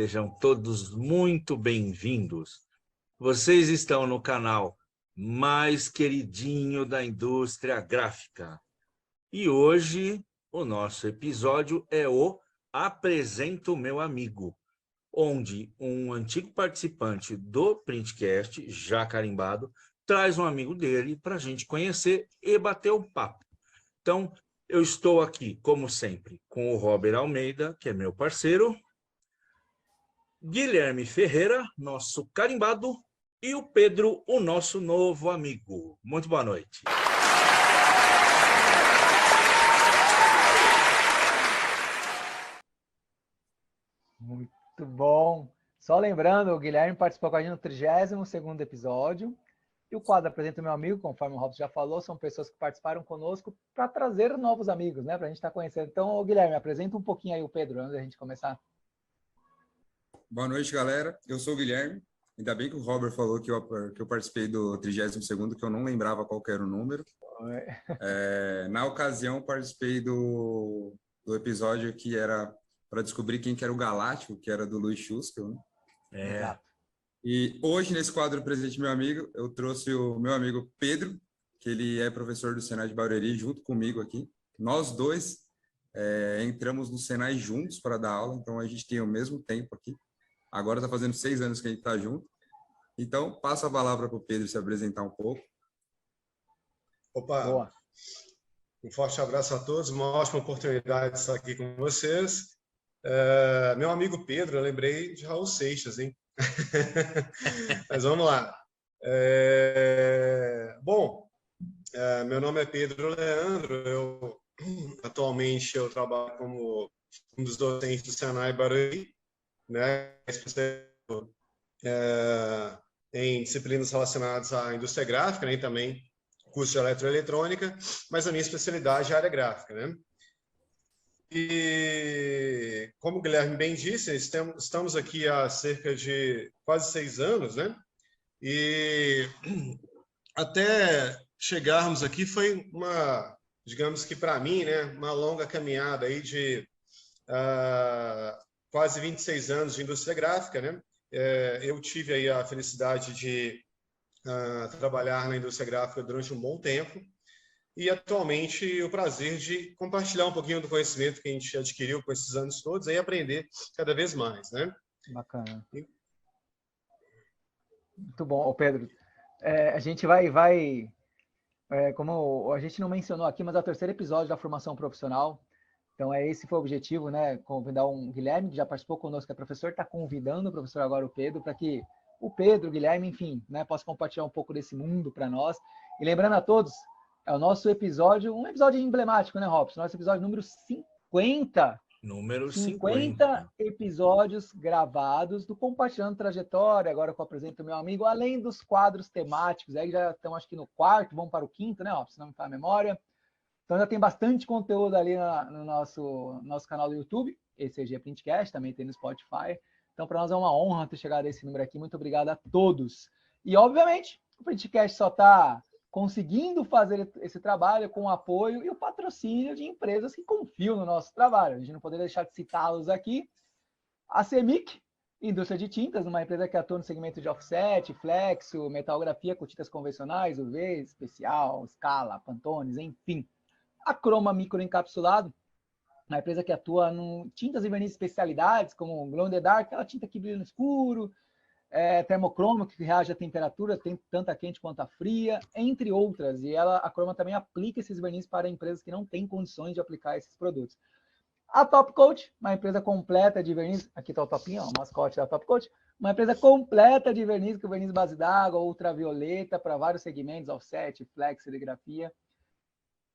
sejam todos muito bem-vindos. Vocês estão no canal mais queridinho da indústria gráfica. E hoje o nosso episódio é o Apresento Meu Amigo, onde um antigo participante do Printcast, já carimbado, traz um amigo dele para a gente conhecer e bater um papo. Então, eu estou aqui, como sempre, com o Robert Almeida, que é meu parceiro, Guilherme Ferreira, nosso carimbado, e o Pedro, o nosso novo amigo. Muito boa noite. Muito bom. Só lembrando, o Guilherme participou com a gente no 32º episódio. E o quadro Apresenta Meu Amigo, conforme o Robson já falou, são pessoas que participaram conosco para trazer novos amigos, né? Para a gente estar conhecendo. Então, Guilherme, apresenta um pouquinho aí o Pedro, antes da gente começar. Boa noite, galera. Eu sou o Guilherme. Ainda bem que o Robert falou que eu participei do 32º, que eu não lembrava qual que era o número. Na ocasião, participei do episódio que era para descobrir quem que era o Galáctico, que era do Luiz Schuskel, né? Exato. E hoje, nesse quadro Presente Meu Amigo, eu trouxe o meu amigo Pedro, que ele é professor do Senai de Barueri, junto comigo aqui. Nós dois entramos no Senai juntos para dar aula, então a gente tem o mesmo tempo aqui. Agora está fazendo 6 anos que a gente está junto. Então, passo a palavra para o Pedro se apresentar um pouco. Opa! Boa. Um forte abraço a todos, uma ótima oportunidade de estar aqui com vocês. Meu amigo Pedro, eu lembrei de Raul Seixas, hein? Mas vamos lá. Meu nome é Pedro Leandro, atualmente eu trabalho como um dos docentes do Senai Barueri, né? Em disciplinas relacionadas à indústria gráfica, né? E também curso de eletroeletrônica, mas a minha especialidade é a área gráfica, né? E, como o Guilherme bem disse, estamos aqui há cerca de quase 6 anos, né? E até chegarmos aqui foi digamos que para mim, né, uma longa caminhada aí de quase 26 anos de indústria gráfica, né? Eu tive aí a felicidade de trabalhar na indústria gráfica durante um bom tempo. E, atualmente, o prazer de compartilhar um pouquinho do conhecimento que a gente adquiriu com esses anos todos e aprender cada vez mais, né? Bacana. Muito bom. Ô, Pedro, a gente vai como a gente não mencionou aqui, mas é o 3º episódio da formação profissional. Então, esse foi o objetivo, né? Convidar um Guilherme, que já participou conosco, que é professor, está convidando o professor agora, o Pedro, para que o Pedro, o Guilherme, enfim, né, possa compartilhar um pouco desse mundo para nós. E lembrando a todos, é o nosso episódio, um episódio emblemático, né, Robson? Nosso episódio número 50. Número 50 episódios gravados do Compartilhando Trajetória, agora que eu apresento meu amigo, além dos quadros temáticos, aí já estamos acho que no 4º, vamos para o 5º, né, Robson? Se não me falha a memória. Então já tem bastante conteúdo ali no nosso canal do YouTube, ECG Printcast, também tem no Spotify. Então, para nós é uma honra ter chegado a esse número aqui. Muito obrigado a todos. E, obviamente, o Printcast só está conseguindo fazer esse trabalho com o apoio e o patrocínio de empresas que confiam no nosso trabalho. A gente não poderia deixar de citá-los aqui. A CEMIC, indústria de tintas, uma empresa que atua no segmento de offset, flexo, metalografia com tintas convencionais, UV, especial, Scala, Pantones, enfim. A Croma Microencapsulado, uma empresa que atua em tintas e verniz especialidades, como Glow in the Dark, aquela tinta que brilha no escuro, termocromo, que reage à temperatura, tanto a quente quanto a fria, entre outras. E a Croma também aplica esses verniz para empresas que não têm condições de aplicar esses produtos. A Top Coat, uma empresa completa de verniz, aqui está o topinho, ó, o mascote da Top Coat, uma empresa completa de verniz, com verniz base d'água, ultravioleta, para vários segmentos, offset, flex, serigrafia.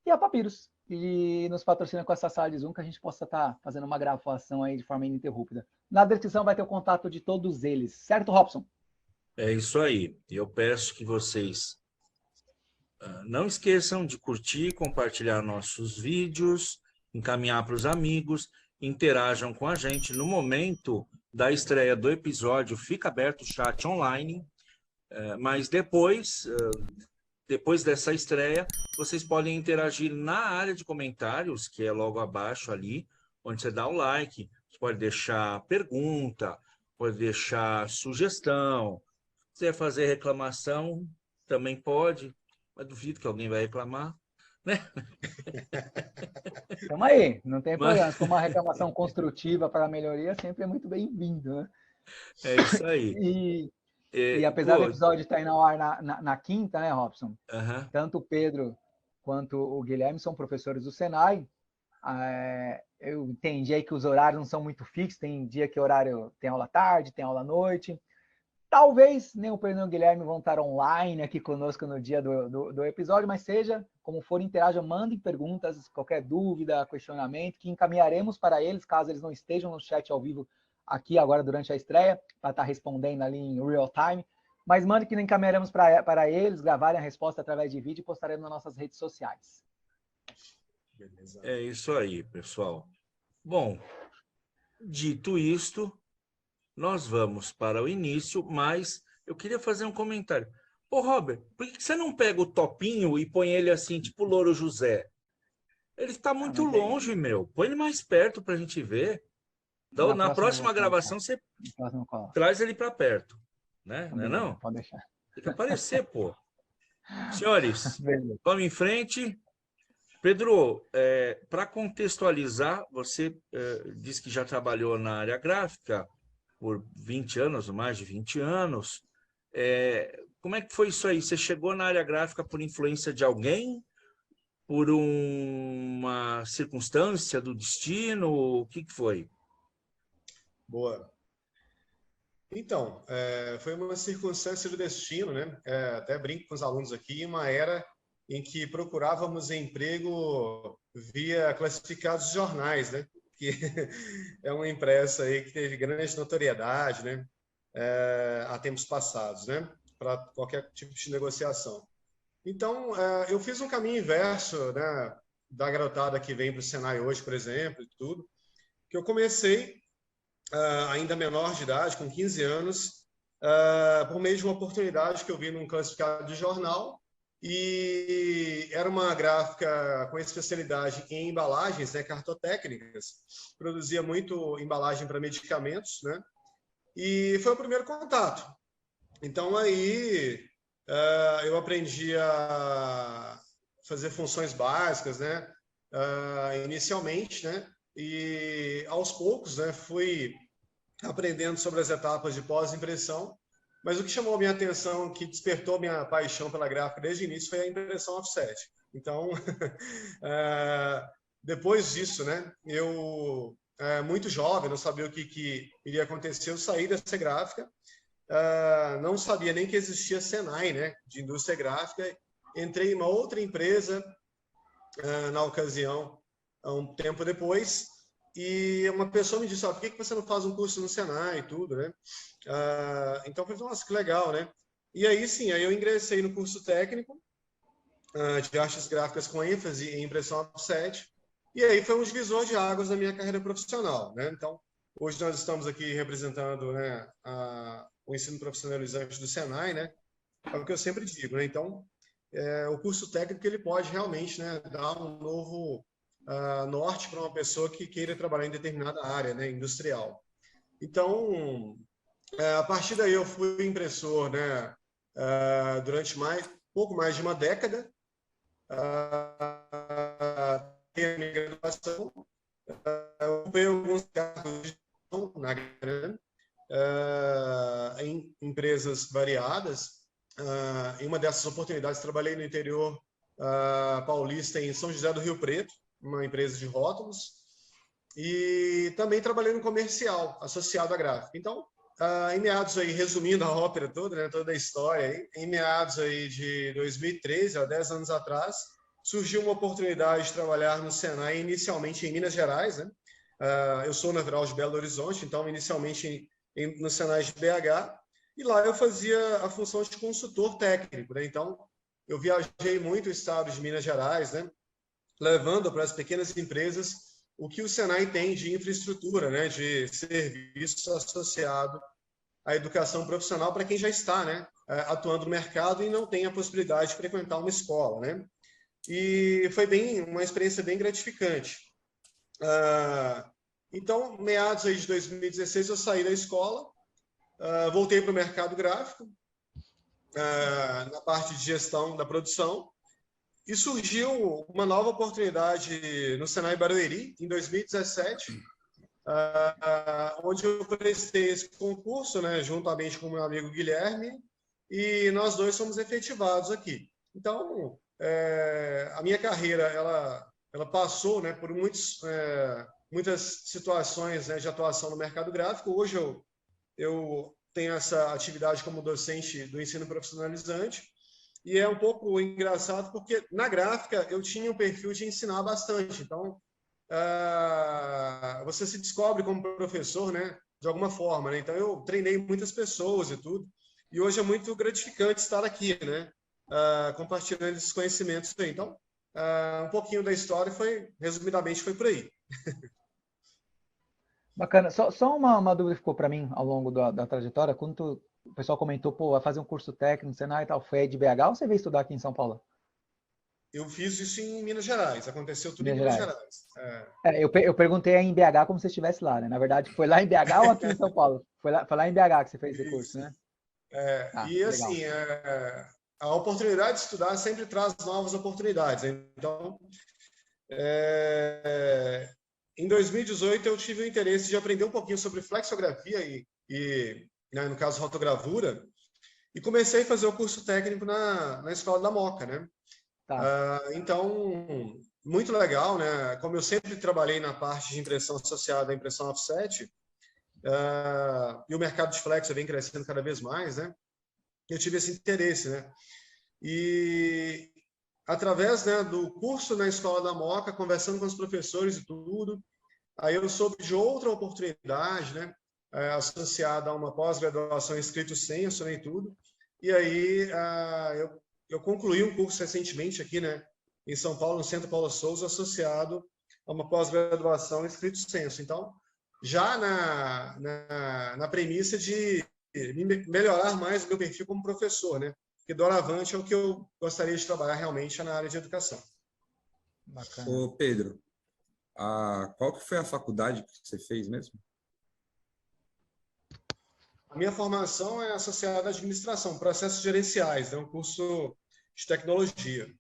E a Papyrus, que nos patrocina com essa sala de Zoom, que a gente possa estar fazendo uma gravação aí de forma ininterrupta. Na descrição vai ter o contato de todos eles. Certo, Robson? É isso aí. Eu peço que vocês não esqueçam de curtir, compartilhar nossos vídeos, encaminhar para os amigos, interajam com a gente. No momento da estreia do episódio, fica aberto o chat online, mas depois dessa estreia, vocês podem interagir na área de comentários, que é logo abaixo ali, onde você dá o like, você pode deixar pergunta, pode deixar sugestão. Se quiser fazer reclamação, também pode, mas duvido que alguém vai reclamar, né? Tamo aí, não tem Mas problema. Como uma reclamação construtiva para a melhoria, sempre é muito bem-vindo, né? é isso aí. E apesar do Pô, episódio estar indo ao ar na quinta, né, Robson? aham. Tanto o Pedro quanto o Guilherme são professores do Senai. Eu entendi aí que os horários não são muito fixos, tem dia que o horário tem aula tarde, tem aula à noite. Talvez nem o Pedro nem o Guilherme vão estar online aqui conosco no dia do episódio, mas seja como for, interajam, mandem perguntas, qualquer dúvida, questionamento, que encaminharemos para eles, caso eles não estejam no chat ao vivo aqui agora durante a estreia, para estar respondendo ali em real time. Mas mande que encaminharemos para eles, gravarem a resposta através de vídeo e postaremos nas nossas redes sociais. Beleza. É isso aí, pessoal. Bom, dito isto, nós vamos para o início, mas eu queria fazer um comentário. Ô, Robert, por que você não pega o topinho e põe ele assim, tipo Louro José? Ele está muito longe, meu. Põe ele mais perto para a gente ver. Então, na próxima gravação, você traz ele para perto. Né? Não é não? Pode deixar. Tem que aparecer, pô. Senhores, vamos em frente. Pedro, para contextualizar, você disse que já trabalhou na área gráfica por 20 anos, mais de 20 anos. Como é que foi isso aí? Você chegou na área gráfica por influência de alguém? Por uma circunstância do destino? O que foi? Boa. Então, foi uma circunstância do destino, né? Até brinco com os alunos aqui, uma era em que procurávamos emprego via classificados de jornais, né? Que é uma impressa aí que teve grande notoriedade, né? Há tempos passados, né? Para qualquer tipo de negociação. Então, eu fiz um caminho inverso, né? Da garotada que vem para o Senai hoje, por exemplo, e tudo, que eu comecei ainda menor de idade, com 15 anos, por meio de uma oportunidade que eu vi num classificado de jornal, e era uma gráfica com especialidade em embalagens, né, cartotécnicas, produzia muito embalagem para medicamentos, né, e foi o primeiro contato. Então, aí, eu aprendi a fazer funções básicas, né, inicialmente, né, e aos poucos, né, fui aprendendo sobre as etapas de pós-impressão, mas o que chamou a minha atenção, que despertou minha paixão pela gráfica desde o início, foi a impressão offset. Então, depois disso, né, eu, muito jovem, não sabia o que iria acontecer, eu saí dessa gráfica, não sabia nem que existia Senai, né, de indústria gráfica, entrei em uma outra empresa, na ocasião, um tempo depois, e uma pessoa me disse, por que você não faz um curso no Senai e tudo, né? Então, eu falei, nossa, que legal, né? E aí, sim, aí eu ingressei no curso técnico de artes gráficas com ênfase em impressão offset, e aí foi um divisor de águas na minha carreira profissional, né? Então, hoje nós estamos aqui representando, né, o ensino profissionalizante do Senai, né? É o que eu sempre digo, né? Então, o curso técnico ele pode realmente, né, dar um novo norte para uma pessoa que queira trabalhar em determinada área, né, industrial. Então, a partir daí eu fui impressor, né, durante pouco mais de uma década. Tenho a minha graduação, ocupei alguns cargos de gestão na grana, em empresas variadas. Em uma dessas oportunidades, trabalhei no interior paulista, em São José do Rio Preto, uma empresa de rótulos, e também trabalhei no comercial, associado à gráfica. Então, em meados aí, resumindo a ópera toda, né, toda a história, aí, em meados aí de 2013, há 10 anos atrás, surgiu uma oportunidade de trabalhar no Senai, inicialmente em Minas Gerais, né? Eu sou natural de Belo Horizonte, então, inicialmente no Senai de BH, e lá eu fazia a função de consultor técnico, né? Então, eu viajei muito o estado de Minas Gerais, né, levando para as pequenas empresas o que o Senai tem de infraestrutura, né, de serviço associado à educação profissional para quem já está, né, atuando no mercado e não tem a possibilidade de frequentar uma escola, né? E foi uma experiência bem gratificante. Então, meados aí de 2016, eu saí da escola voltei para o mercado gráfico, na parte de gestão da produção, e surgiu uma nova oportunidade no Senai Barueri, em 2017, onde eu prestei esse concurso, né, juntamente com o meu amigo Guilherme, e nós dois fomos efetivados aqui. Então, a minha carreira ela passou, né, por muitas situações, né, de atuação no mercado gráfico. Hoje eu tenho essa atividade como docente do ensino profissionalizante, e é um pouco engraçado porque na gráfica eu tinha um perfil de ensinar bastante. Então, você se descobre como professor, né, de alguma forma, né? Então, eu treinei muitas pessoas e tudo, e hoje é muito gratificante estar aqui, né, compartilhando esses conhecimentos aí. Então, um pouquinho da história resumidamente, foi por aí. Bacana. Só uma dúvida que ficou para mim ao longo da trajetória. Quando o pessoal comentou, pô, vai fazer um curso técnico no Senai e tal, foi aí de BH ou você veio estudar aqui em São Paulo? Eu fiz isso em Minas Gerais, aconteceu tudo em Minas Minas Gerais. Gerais. Eu perguntei aí em BH como se você estivesse lá, né? Na verdade, foi lá em BH ou aqui em São Paulo? Foi lá em BH que você fez esse curso, né? E Legal. assim, a oportunidade de estudar sempre traz novas oportunidades. Então, em 2018, eu tive o interesse de aprender um pouquinho sobre flexografia né, no caso, rotogravura, e comecei a fazer o curso técnico na Escola da Moca, né? Tá. Então, muito legal, né? Como eu sempre trabalhei na parte de impressão associada à impressão offset, e o mercado de flex vem crescendo cada vez mais, né? Eu tive esse interesse, né? E através, né, do curso na Escola da Moca, conversando com os professores e tudo, aí eu soube de outra oportunidade, né, associada a uma pós-graduação em escrito senso, né, e tudo. E aí eu concluí um curso recentemente aqui, né, em São Paulo, no Centro Paulo Souza, associado a uma pós-graduação em escrito senso. Então, já na premissa de melhorar mais o meu perfil como professor, né? Porque doravante é o que eu gostaria de trabalhar realmente na área de educação. Bacana. Ô, Pedro, qual que foi a faculdade que você fez mesmo? A minha formação é associada à administração, processos gerenciais, é um curso de tecnologia.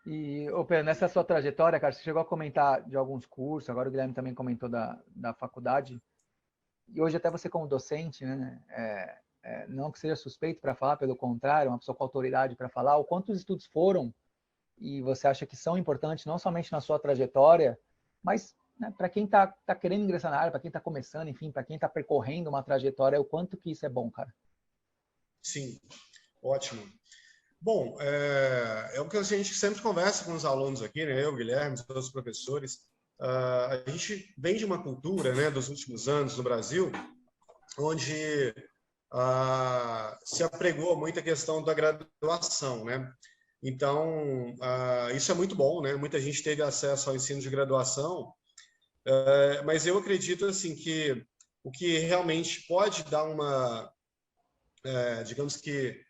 E, Pedro, nessa sua trajetória, cara, você chegou a comentar de alguns cursos, agora o Guilherme também comentou da faculdade, e hoje até você como docente, né, não que seja suspeito para falar, pelo contrário, uma pessoa com autoridade para falar, o quanto os estudos foram e você acha que são importantes, não somente na sua trajetória, mas, né, para quem está querendo ingressar na área, para quem está começando, enfim, para quem está percorrendo uma trajetória, o quanto que isso é bom, cara? Sim, ótimo. Bom, é o que a gente sempre conversa com os alunos aqui, né? Eu, Guilherme, todos os professores. A gente vem de uma cultura, né, dos últimos anos no Brasil, onde se apregou muito a questão da graduação, né? Então, isso é muito bom, né? Muita gente teve acesso ao ensino de graduação, mas eu acredito assim que o que realmente pode dar digamos que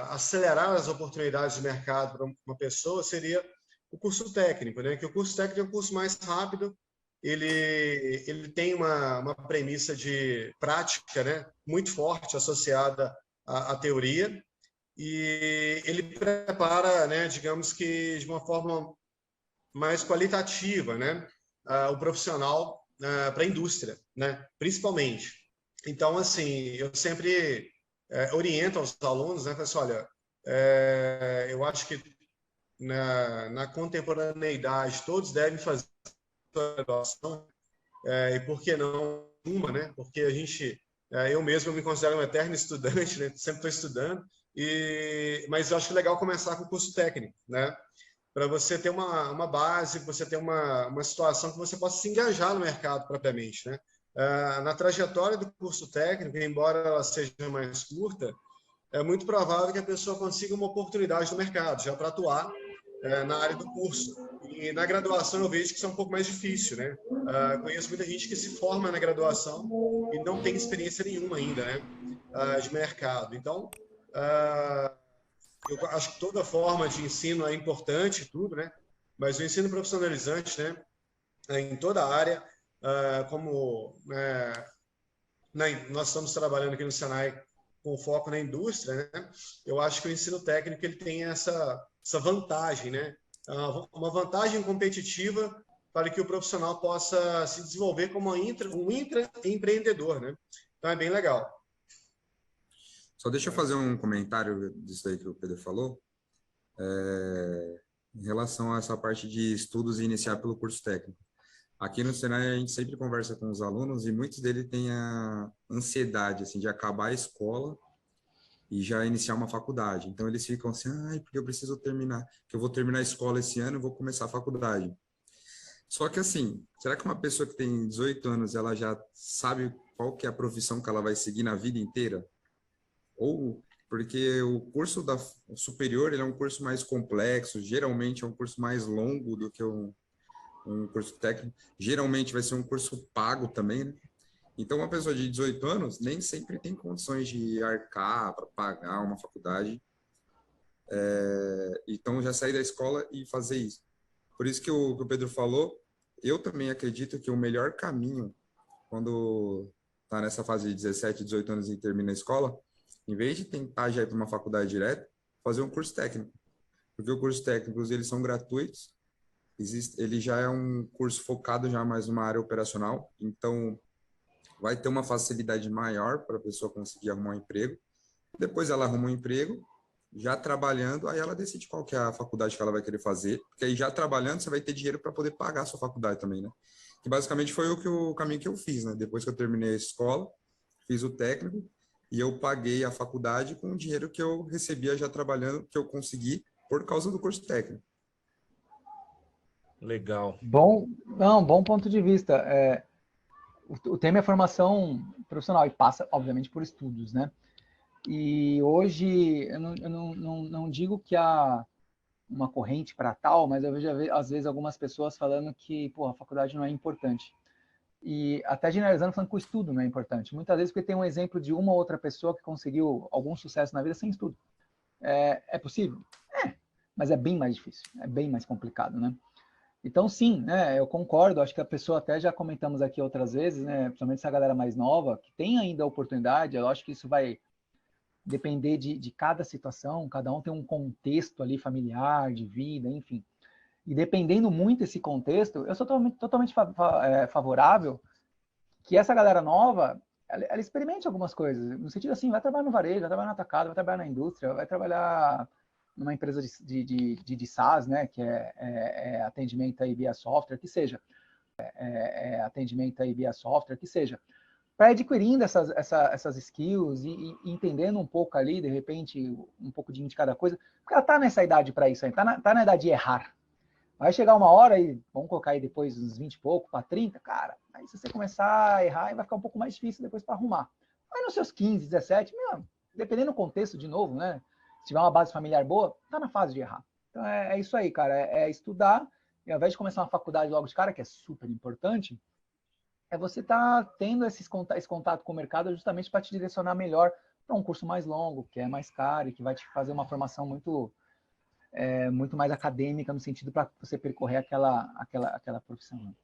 acelerar as oportunidades de mercado para uma pessoa seria o curso técnico, né? Que o curso técnico é um curso mais rápido, ele tem uma premissa de prática, né, muito forte associada à teoria, e ele prepara, né, digamos que de uma forma mais qualitativa, né, o profissional para a indústria, né, principalmente. Então, assim, eu sempre oriento aos alunos, né, falo assim, olha, eu acho que na contemporaneidade todos devem fazer graduação, e por que não uma, né? Porque eu mesmo me considero um eterno estudante, né? Sempre estou estudando, mas eu acho legal começar com o curso técnico, né? Para você ter uma base, você ter uma situação que você possa se engajar no mercado propriamente, né? Na trajetória do curso técnico, embora ela seja mais curta, é muito provável que a pessoa consiga uma oportunidade no mercado, já para atuar na área do curso. E na graduação eu vejo que isso é um pouco mais difícil, né? Conheço muita gente que se forma na graduação e não tem experiência nenhuma ainda, né? De mercado. Então, eu acho que toda forma de ensino é importante, tudo, né? Mas o ensino profissionalizante, né? Em toda a área, como nós estamos trabalhando aqui no Senai com foco na indústria, né? Eu acho que o ensino técnico ele tem essa vantagem, né? Uma vantagem competitiva para que o profissional possa se desenvolver como um intraempreendedor, né? Então é bem legal. Só deixa eu fazer um comentário disso aí que o Pedro falou. Em relação a essa parte de estudos e iniciar pelo curso técnico. Aqui no Senai a gente sempre conversa com os alunos e muitos deles têm a ansiedade assim, de acabar a escola e já iniciar uma faculdade. Então eles ficam assim, porque eu preciso terminar, que eu vou terminar a escola esse ano e vou começar a faculdade. Só que assim, será que uma pessoa que tem 18 anos, ela já sabe qual que é a profissão que ela vai seguir na vida inteira? Ou porque o curso superior ele é um curso mais complexo, geralmente é um curso mais longo do que um curso técnico, geralmente vai ser um curso pago também, né? Então, uma pessoa de 18 anos nem sempre tem condições de arcar para pagar uma faculdade. Então, já sair da escola e fazer isso. Por isso que o Pedro falou, eu também acredito que o melhor caminho, quando está nessa fase de 17, 18 anos e termina a escola, em vez de tentar já ir para uma faculdade direto, fazer um curso técnico. Porque os cursos técnicos, eles são gratuitos, ele já é um curso focado já mais numa área operacional, então vai ter uma facilidade maior para a pessoa conseguir arrumar um emprego. Depois ela arruma um emprego, já trabalhando, aí ela decide qual que é a faculdade que ela vai querer fazer, porque aí já trabalhando você vai ter dinheiro para poder pagar a sua faculdade também, né? Que basicamente foi o caminho que eu fiz, né? Depois que eu terminei a escola, fiz o técnico e eu paguei a faculdade com o dinheiro que eu recebia já trabalhando, que eu consegui por causa do curso técnico. Legal. Bom ponto de vista. O tema é formação profissional e passa, obviamente, por estudos, né? E hoje, eu não digo que há uma corrente para tal, mas eu vejo, às vezes, algumas pessoas falando que, a faculdade não é importante. E até generalizando, falando que o estudo não é importante. Muitas vezes porque tem um exemplo de uma ou outra pessoa que conseguiu algum sucesso na vida sem estudo. É possível? Mas é bem mais difícil, é bem mais complicado, né? Então, sim, né, eu concordo, acho que a pessoa até já comentamos aqui outras vezes, né, principalmente essa galera mais nova, que tem ainda a oportunidade, eu acho que isso vai depender de cada situação, cada um tem um contexto ali familiar, de vida, enfim. E dependendo muito desse contexto, eu sou totalmente favorável que essa galera nova, ela experimente algumas coisas, no sentido assim, vai trabalhar no varejo, vai trabalhar no atacado, vai trabalhar na indústria, vai trabalhar numa empresa de SaaS, né, que é atendimento aí via software, que seja. Atendimento aí via software, que seja. Para adquirindo essas skills e entendendo um pouco ali, de repente, um pouco de cada coisa, porque ela está nessa idade para isso aí, está na idade de errar. Vai chegar uma hora e vamos colocar aí depois uns 20 e pouco para 30, cara, aí se você começar a errar, vai ficar um pouco mais difícil depois para arrumar. Aí nos seus 15, 17, dependendo do contexto, de novo, né? Se tiver uma base familiar boa, tá na fase de errar. Então é isso aí, cara, é estudar, e ao invés de começar uma faculdade logo de cara, que é super importante, você tá tendo esse contato com o mercado justamente para te direcionar melhor para um curso mais longo, que é mais caro e que vai te fazer uma formação muito mais acadêmica no sentido para você percorrer aquela profissão.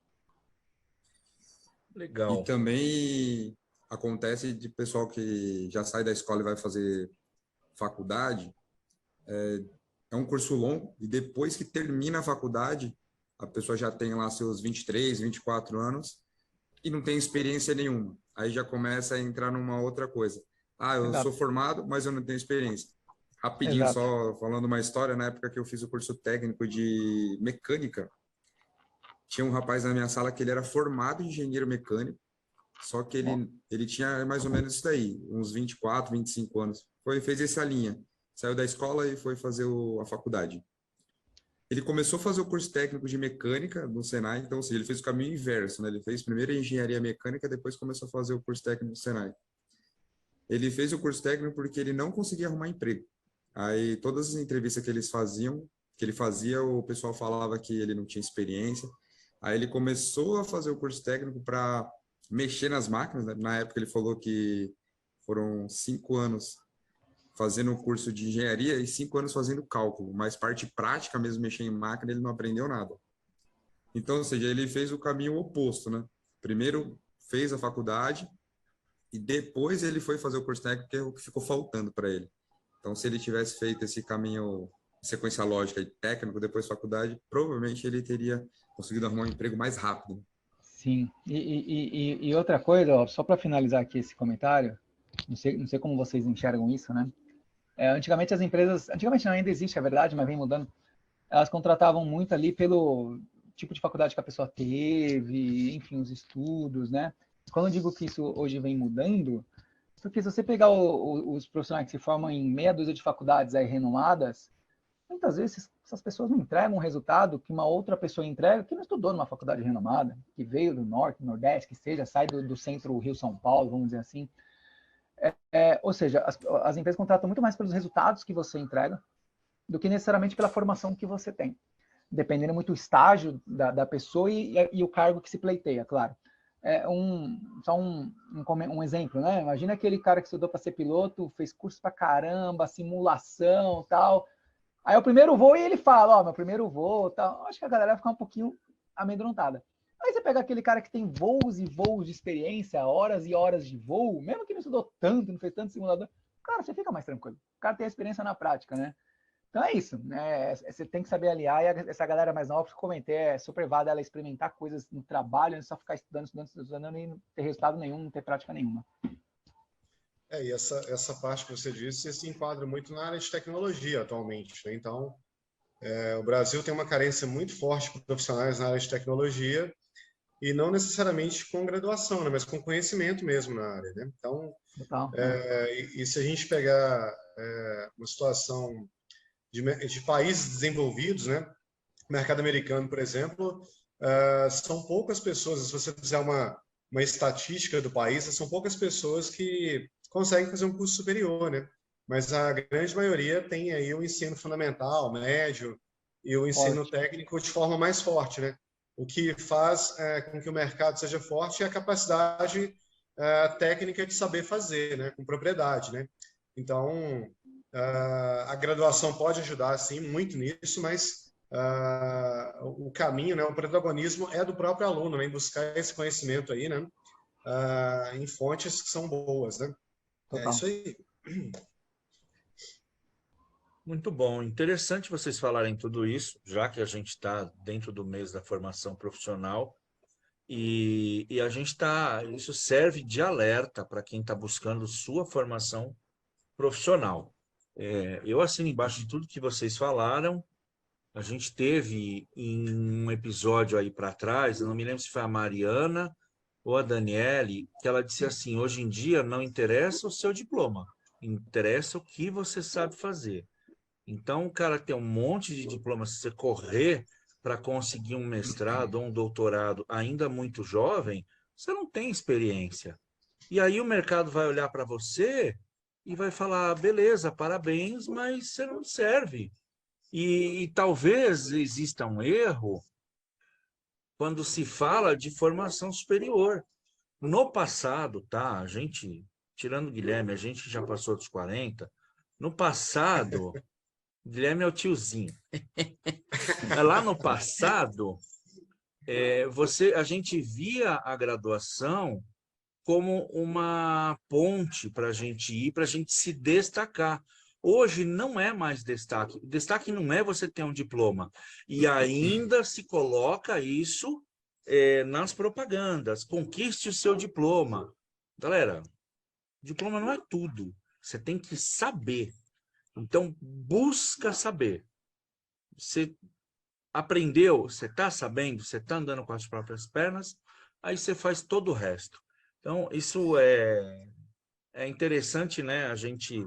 Legal. E também acontece de pessoal que já sai da escola e vai fazer faculdade, é um curso longo, e depois que termina a faculdade, a pessoa já tem lá seus 23, 24 anos e não tem experiência nenhuma. Aí já começa a entrar numa outra coisa. Eu Exato. sou formado, mas eu não tenho experiência. Rapidinho, Exato. só falando uma história, na época que eu fiz o curso técnico de mecânica, tinha um rapaz na minha sala que ele era formado em engenheiro mecânico, só que ele tinha mais ou menos isso daí, uns 24, 25 anos. Fez essa linha, saiu da escola e foi fazer a faculdade. Ele começou a fazer o curso técnico de mecânica no Senai, então, ou seja, ele fez o caminho inverso, né? Ele fez primeiro a engenharia mecânica, depois começou a fazer o curso técnico do Senai. Ele fez o curso técnico porque ele não conseguia arrumar emprego. Aí, todas as entrevistas que ele fazia, o pessoal falava que ele não tinha experiência. Aí, ele começou a fazer o curso técnico para mexer nas máquinas, né? Na época, ele falou que foram 5 anos fazendo o curso de engenharia e 5 anos fazendo cálculo, mas parte prática mesmo, mexer em máquina, ele não aprendeu nada. Então, ou seja, ele fez o caminho oposto, né? primeiro fez a faculdade e depois ele foi fazer o curso técnico, que é o que ficou faltando para ele. Então, se ele tivesse feito esse caminho, sequência lógica e técnico, depois faculdade, provavelmente ele teria conseguido arrumar um emprego mais rápido. Sim. E outra coisa, ó, só para finalizar aqui esse comentário, não sei como vocês enxergam isso, né? Antigamente as empresas, antigamente não, ainda existe, é verdade, mas vem mudando, elas contratavam muito ali pelo tipo de faculdade que a pessoa teve, enfim, os estudos, né? Quando eu digo que isso hoje vem mudando, porque se você pegar os profissionais que se formam em meia dúzia de faculdades aí renomadas, muitas vezes essas pessoas não entregam um resultado que uma outra pessoa entrega que não estudou numa faculdade renomada, que veio do norte, nordeste, que seja, sai do centro Rio-São Paulo, vamos dizer assim. Ou seja, as empresas contratam muito mais pelos resultados que você entrega do que necessariamente pela formação que você tem. Dependendo muito do estágio da pessoa e o cargo que se pleiteia, claro. Só um exemplo, né? Imagina aquele cara que estudou para ser piloto, fez curso pra caramba, simulação, tal. Aí o primeiro voo e ele fala, ó, meu primeiro voo, tal. Acho que a galera vai ficar um pouquinho amedrontada. Aí você pega aquele cara que tem voos e voos de experiência, horas e horas de voo, mesmo que não estudou tanto, não fez tanto simulador, cara, você fica mais tranquilo. O cara tem a experiência na prática, né? Então é isso, né? Você tem que saber aliar, e essa galera mais nova que eu comentei, é super válida ela experimentar coisas no trabalho, não só ficar estudando e não ter resultado nenhum, não ter prática nenhuma. E essa parte que você disse se enquadra muito na área de tecnologia atualmente, né? Então, o Brasil tem uma carência muito forte de profissionais na área de tecnologia, e não necessariamente com graduação, né? Mas com conhecimento mesmo na área, né? Então, e se a gente pegar uma situação de países desenvolvidos, né? O mercado americano, por exemplo, são poucas pessoas, se você fizer uma estatística do país, são poucas pessoas que conseguem fazer um curso superior, né? Mas a grande maioria tem aí o ensino fundamental, médio e o ensino técnico de forma mais forte, né? O que faz com que o mercado seja forte é a capacidade técnica de saber fazer, né? Com propriedade, né? Então, a graduação pode ajudar, sim, muito nisso, mas o caminho, né? O protagonismo é do próprio aluno, né? Em buscar esse conhecimento aí, né? Em fontes que são boas, né? Total. É isso aí. Muito bom. Interessante vocês falarem tudo isso, já que a gente está dentro do mês da formação profissional e a gente está... Isso serve de alerta para quem está buscando sua formação profissional. Eu assino embaixo de tudo que vocês falaram. A gente teve em um episódio aí para trás, eu não me lembro se foi a Mariana ou a Daniele, que ela disse assim, hoje em dia não interessa o seu diploma, interessa o que você sabe fazer. Então, o cara tem um monte de diploma, se você correr para conseguir um mestrado ou um doutorado ainda muito jovem, você não tem experiência. E aí o mercado vai olhar para você e vai falar, beleza, parabéns, mas você não serve. E talvez exista um erro quando se fala de formação superior. No passado, tá? A gente, tirando o Guilherme, a gente já passou dos 40. No passado, Guilherme é o tiozinho. Lá no passado, a gente via a graduação como uma ponte para a gente ir, para a gente se destacar. Hoje não é mais destaque. Destaque não é você ter um diploma. E ainda se coloca isso nas propagandas. Conquiste o seu diploma. Galera, diploma não é tudo. Você tem que saber. Então, busca saber. Você aprendeu, você está sabendo, você está andando com as próprias pernas, aí você faz todo o resto. Então, isso é interessante, né, a gente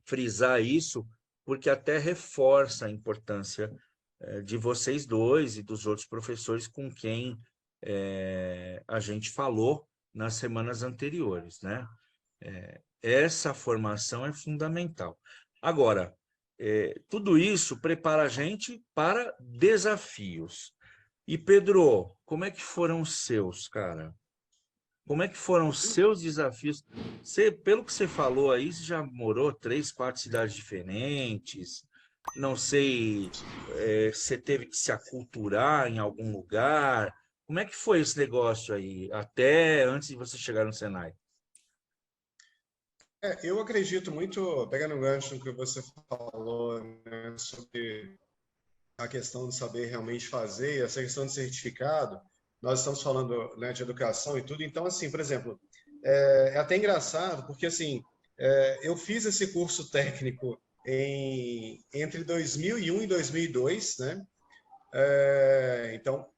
frisar isso, porque até reforça a importância de vocês dois e dos outros professores com quem a gente falou nas semanas anteriores, né? Essa formação é fundamental. Agora, tudo isso prepara a gente para desafios. E, Pedro, como é que foram os seus, cara? Como é que foram os seus desafios? Você, pelo que você falou aí, você já morou 3, 4 cidades diferentes. Não sei, você teve que se aculturar em algum lugar. Como é que foi esse negócio aí, até antes de você chegar no Senai? Eu acredito muito, pegando o gancho no que você falou, né, sobre a questão de saber realmente fazer, essa questão de certificado, nós estamos falando, né, de educação e tudo, então, assim, por exemplo, é até engraçado, porque, assim, eu fiz esse curso técnico entre 2001 e 2002, né? Então,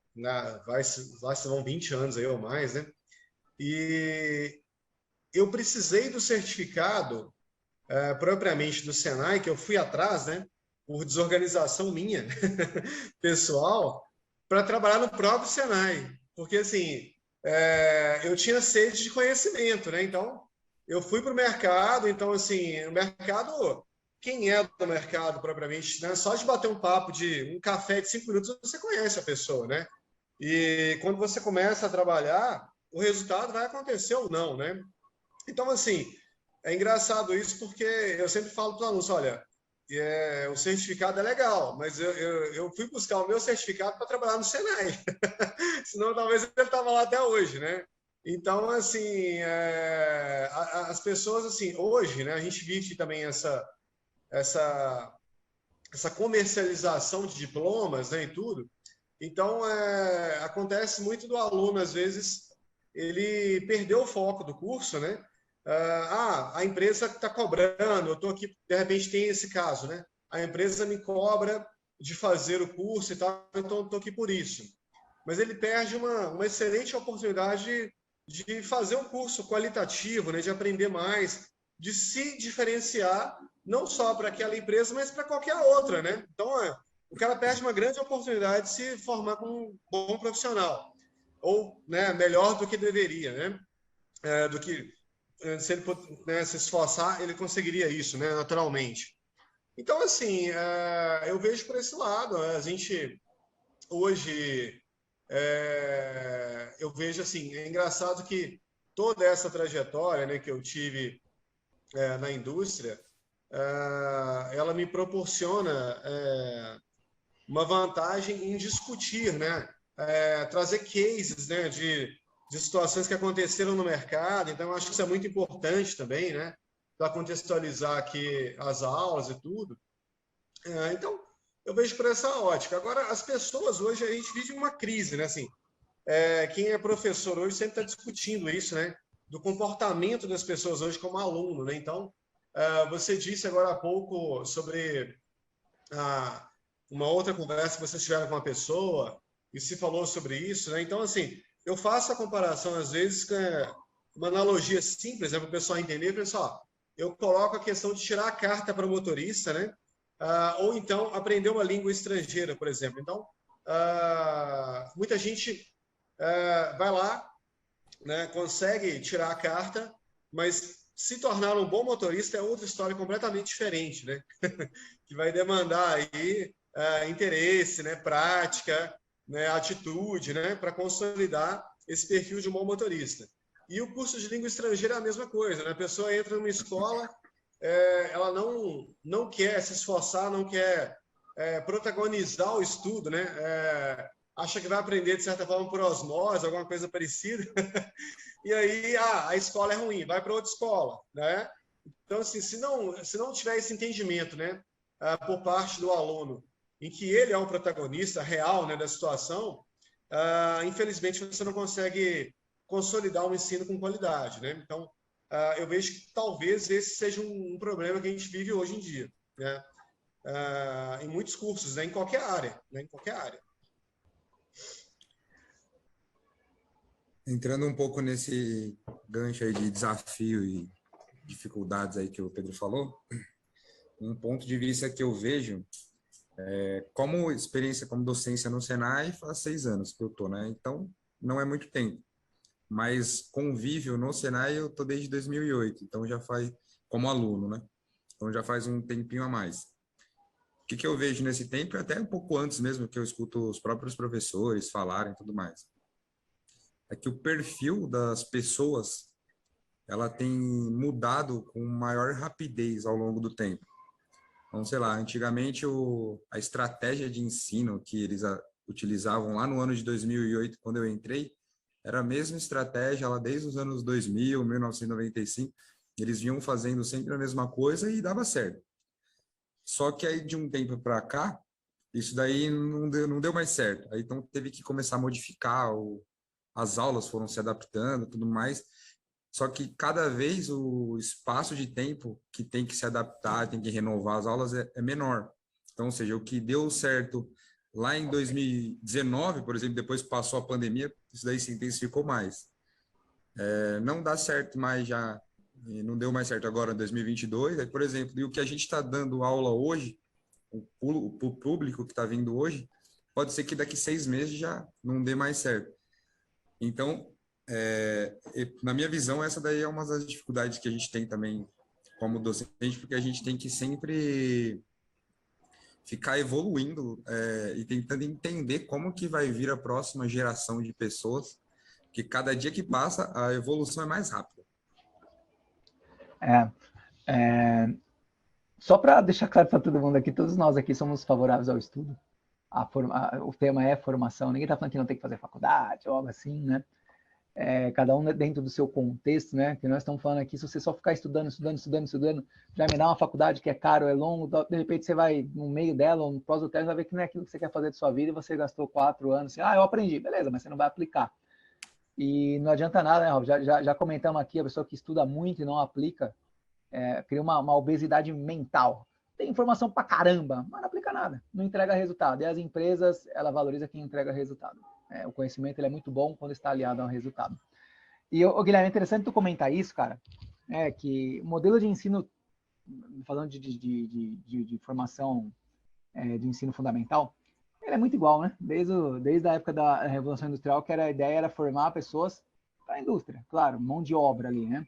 vão 20 anos aí ou mais, né? E eu precisei do certificado, propriamente do Senai, que eu fui atrás, né? Por desorganização minha, pessoal, para trabalhar no próprio Senai. Porque, assim, eu tinha sede de conhecimento, né? Então, eu fui para o mercado. Então, assim, o mercado, quem é do mercado propriamente, né? Só de bater um papo de um café de 5 minutos, você conhece a pessoa, né? E quando você começa a trabalhar, o resultado vai acontecer ou não, né? Então, assim, é engraçado isso porque eu sempre falo para os alunos, olha, o certificado é legal, mas eu fui buscar o meu certificado para trabalhar no Senai. Senão talvez ele estava lá até hoje, né? Então, assim, as pessoas, assim, hoje, né, a gente vive também essa, essa comercialização de diplomas, né, e tudo. Então, acontece muito do aluno, às vezes, ele perdeu o foco do curso, né? A empresa está cobrando, eu estou aqui, de repente tem esse caso, né? A empresa me cobra de fazer o curso e tal, então estou aqui por isso. Mas ele perde uma excelente oportunidade de fazer um curso qualitativo, né? De aprender mais, de se diferenciar, não só para aquela empresa, mas para qualquer outra, né? Então, o cara perde uma grande oportunidade de se formar como um bom profissional, ou, né, melhor do que deveria, né? Do que se ele, né, se esforçar, ele conseguiria isso, né, naturalmente. Então, assim, eu vejo por esse lado. A gente, hoje, eu vejo assim, é engraçado que toda essa trajetória, né, que eu tive na indústria, ela me proporciona uma vantagem em discutir, né, trazer cases, né, de situações que aconteceram no mercado. Então, eu acho que isso é muito importante também, né, para contextualizar aqui as aulas e tudo. Então, eu vejo por essa ótica. Agora, as pessoas hoje, a gente vive uma crise, né, assim, quem é professor hoje sempre está discutindo isso, né, do comportamento das pessoas hoje como aluno, né. Então, você disse agora há pouco sobre uma outra conversa que vocês tiveram com uma pessoa e se falou sobre isso, né? Então, assim, eu faço a comparação, às vezes, com uma analogia simples, né, para o pessoal entender. Pessoal, eu coloco a questão de tirar a carta para o motorista, né? Ou então aprender uma língua estrangeira, por exemplo. Então, muita gente vai lá, né, consegue tirar a carta, mas se tornar um bom motorista é outra história completamente diferente, né? Que vai demandar aí interesse, né, prática, né, atitude, né, para consolidar esse perfil de um bom motorista. E o curso de língua estrangeira é a mesma coisa, né? A pessoa entra numa escola, ela não quer se esforçar, não quer protagonizar o estudo, né? Acha que vai aprender, de certa forma, por osmose, alguma coisa parecida. E aí, a escola é ruim, vai para outra escola, né? Então, assim, se não tiver esse entendimento, né, por parte do aluno, em que ele é um protagonista real, né, da situação, infelizmente você não consegue consolidar um ensino com qualidade, né? Então, eu vejo que talvez esse seja um problema que a gente vive hoje em dia, né? Em muitos cursos, né, em qualquer área, né, em qualquer área. Entrando um pouco nesse gancho aí de desafio e dificuldades aí que o Pedro falou, um ponto de vista que eu vejo, como experiência como docência no Senai, faz 6 anos que eu tô, né? Então, não é muito tempo. Mas convívio no Senai eu tô desde 2008, então já faz, como aluno, né? Então já faz um tempinho a mais. O que eu vejo nesse tempo, até um pouco antes mesmo, que eu escuto os próprios professores falarem e tudo mais, é que o perfil das pessoas, ela tem mudado com maior rapidez ao longo do tempo. Então, sei lá, antigamente a estratégia de ensino que eles utilizavam lá no ano de 2008, quando eu entrei, era a mesma estratégia lá desde os anos 2000, 1995. Eles vinham fazendo sempre a mesma coisa e dava certo. Só que aí, de um tempo para cá, isso daí não deu mais certo. Aí, então, teve que começar a modificar, as aulas foram se adaptando e tudo mais. Só que cada vez o espaço de tempo que tem que se adaptar, tem que renovar as aulas é menor. Então, ou seja, o que deu certo lá em 2019, por exemplo, depois que passou a pandemia, isso daí se intensificou mais. Não dá certo mais já, não deu mais certo agora em 2022. Aí, por exemplo, e o que a gente está dando aula hoje, o público que está vindo hoje, pode ser que daqui 6 meses já não dê mais certo. Então, na minha visão, essa daí é uma das dificuldades que a gente tem também como docente, porque a gente tem que sempre ficar evoluindo e tentando entender como que vai vir a próxima geração de pessoas, que cada dia que passa, a evolução é mais rápida. Só para deixar claro para todo mundo aqui, todos nós aqui somos favoráveis ao estudo. O tema é formação, ninguém está falando que não tem que fazer faculdade ou algo assim, né? Cada um dentro do seu contexto, né? Que nós estamos falando aqui, se você só ficar estudando, já me dá uma faculdade que é caro, é longo, de repente você vai no meio dela, ou no pós-término, vai ver que não é aquilo que você quer fazer de sua vida, e você gastou 4 anos, assim, eu aprendi, beleza, mas você não vai aplicar. E não adianta nada, né, Rob? Já comentamos aqui, a pessoa que estuda muito e não aplica, cria uma obesidade mental. Tem informação pra caramba, mas não aplica nada, não entrega resultado. E as empresas, ela valoriza quem entrega resultado. O conhecimento ele é muito bom quando está aliado ao resultado. E, Guilherme, é interessante tu comentar isso, cara, que o modelo de ensino, falando de formação de ensino fundamental, ele é muito igual, né? Desde a época da Revolução Industrial, que a ideia era formar pessoas para a indústria, claro, mão de obra ali, né?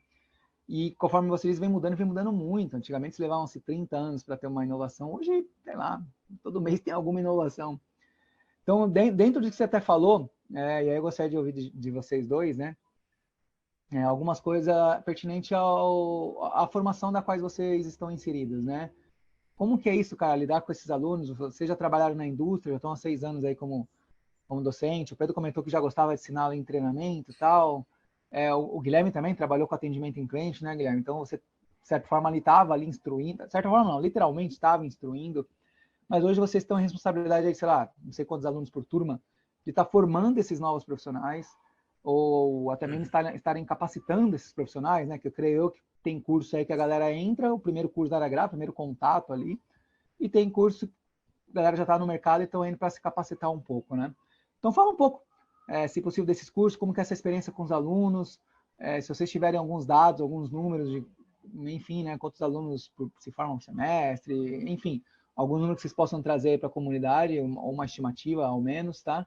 E conforme vocês vem mudando muito. Antigamente se levavam-se 30 anos para ter uma inovação. Hoje, sei lá, todo mês tem alguma inovação. Então, dentro do que você até falou, e aí eu gostaria de ouvir de vocês dois, né? Algumas coisas pertinentes à formação da quais vocês estão inseridos, né? Como que é isso, cara, lidar com esses alunos? Vocês já trabalharam na indústria, já estão há 6 anos aí como docente. O Pedro comentou que já gostava de ensinar em treinamento e tal. O Guilherme também trabalhou com atendimento em cliente, né, Guilherme? Então, você, de certa forma, ali estava ali instruindo. De certa forma, não, literalmente estava instruindo. Mas hoje vocês estão em responsabilidade aí, sei lá, não sei quantos alunos por turma, de estar formando esses novos profissionais, ou até mesmo estarem capacitando esses profissionais, né? Que eu creio que tem curso aí que a galera entra, o primeiro curso da área gráfica, o primeiro contato ali, e tem curso que a galera já está no mercado e estão indo para se capacitar um pouco, né? Então fala um pouco, se possível, desses cursos, como que é essa experiência com os alunos, se vocês tiverem alguns dados, alguns números, enfim, né? Quantos alunos se formam por semestre, enfim, algum número que vocês possam trazer para a comunidade, ou uma estimativa ao menos, tá?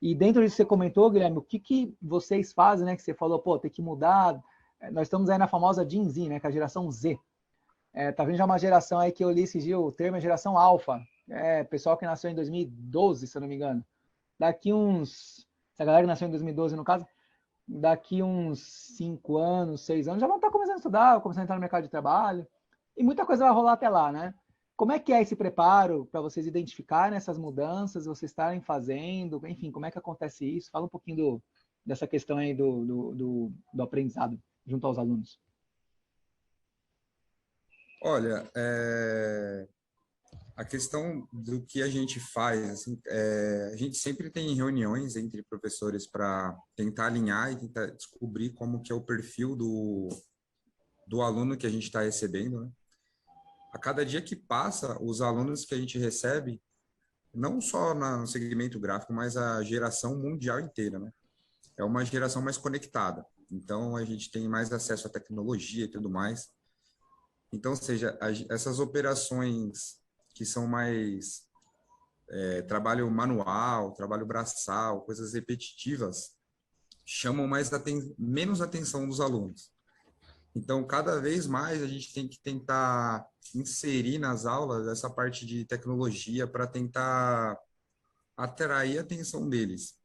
E dentro disso que você comentou, Guilherme, o que vocês fazem, né? Que você falou, tem que mudar. Nós estamos aí na famosa Gen Z, né? Que é a geração Z. Tá vendo já uma geração aí que eu li esse dia, o termo é geração alfa. Pessoal que nasceu em 2012, se eu não me engano. Daqui uns... Essa galera que nasceu em 2012, no caso, daqui uns 5 anos, 6 anos, já vão estar começando a estudar, começando a entrar no mercado de trabalho. E muita coisa vai rolar até lá, né? Como é que é esse preparo para vocês identificarem essas mudanças, vocês estarem fazendo, enfim, como é que acontece isso? Fala um pouquinho dessa questão aí do aprendizado junto aos alunos. Olha, a questão do que a gente faz, assim, a gente sempre tem reuniões entre professores para tentar alinhar e tentar descobrir como que é o perfil do aluno que a gente está recebendo, né? A cada dia que passa, os alunos que a gente recebe, não só no segmento gráfico, mas a geração mundial inteira, né? É uma geração mais conectada. Então, a gente tem mais acesso à tecnologia e tudo mais. Então, ou seja, essas operações que são mais trabalho manual, trabalho braçal, coisas repetitivas, chamam menos atenção dos alunos. Então, cada vez mais a gente tem que tentar inserir nas aulas essa parte de tecnologia para tentar atrair a atenção deles.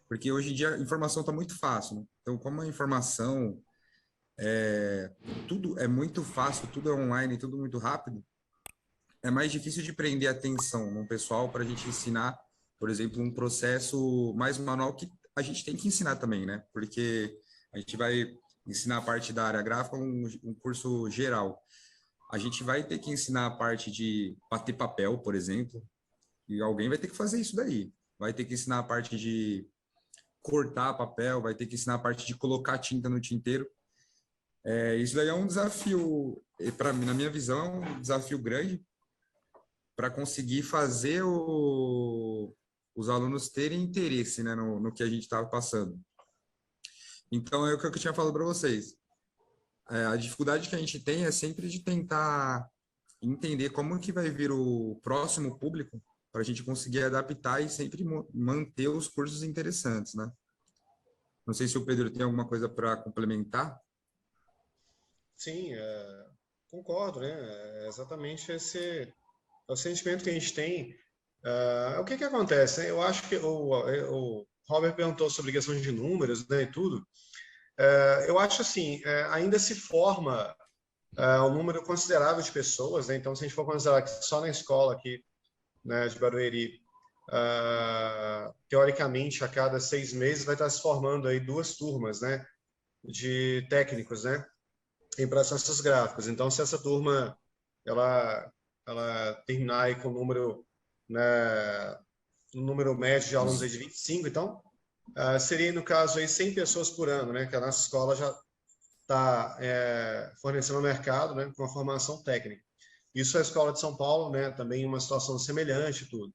Porque hoje em dia a informação está muito fácil, né? Então, como a informação, tudo é muito fácil, tudo é online, tudo muito rápido, é mais difícil de prender a atenção no pessoal para a gente ensinar por exemplo, um processo mais manual que a gente tem que ensinar também, né? Porque a gente vai ensinar a parte da área gráfica, um curso geral. A gente vai ter que ensinar a parte de bater papel, por exemplo, e alguém vai ter que fazer isso daí. Vai ter que ensinar a parte de cortar papel, vai ter que ensinar a parte de colocar tinta no tinteiro. Isso daí é um desafio, para mim, na minha visão, é um desafio grande para conseguir fazer os alunos terem interesse, né, no que a gente estava passando. Então, é o que eu tinha falado para vocês. A dificuldade que a gente tem é sempre de tentar entender como que vai vir o próximo público para a gente conseguir adaptar e sempre manter os cursos interessantes, né? Não sei se o Pedro tem alguma coisa para complementar. Sim, concordo, né? É exatamente esse é o sentimento que a gente tem. O que acontece, né? Eu acho que o Robert perguntou sobre questões de números, né, e tudo. Eu acho assim, ainda se forma um número considerável de pessoas, né? Então, se a gente for considerar que só na escola aqui, né, de Barueri, teoricamente, a cada 6 meses vai estar se formando aí 2 turmas, né, de técnicos, né, em processos gráficos. Então, se essa turma ela terminar aí com o número, né, um número médio de alunos aí de 25, então seria, no caso, aí 100 pessoas por ano, né, que a nossa escola já está fornecendo ao mercado, né, com a formação técnica. Isso é a Escola de São Paulo, né, também uma situação semelhante e tudo.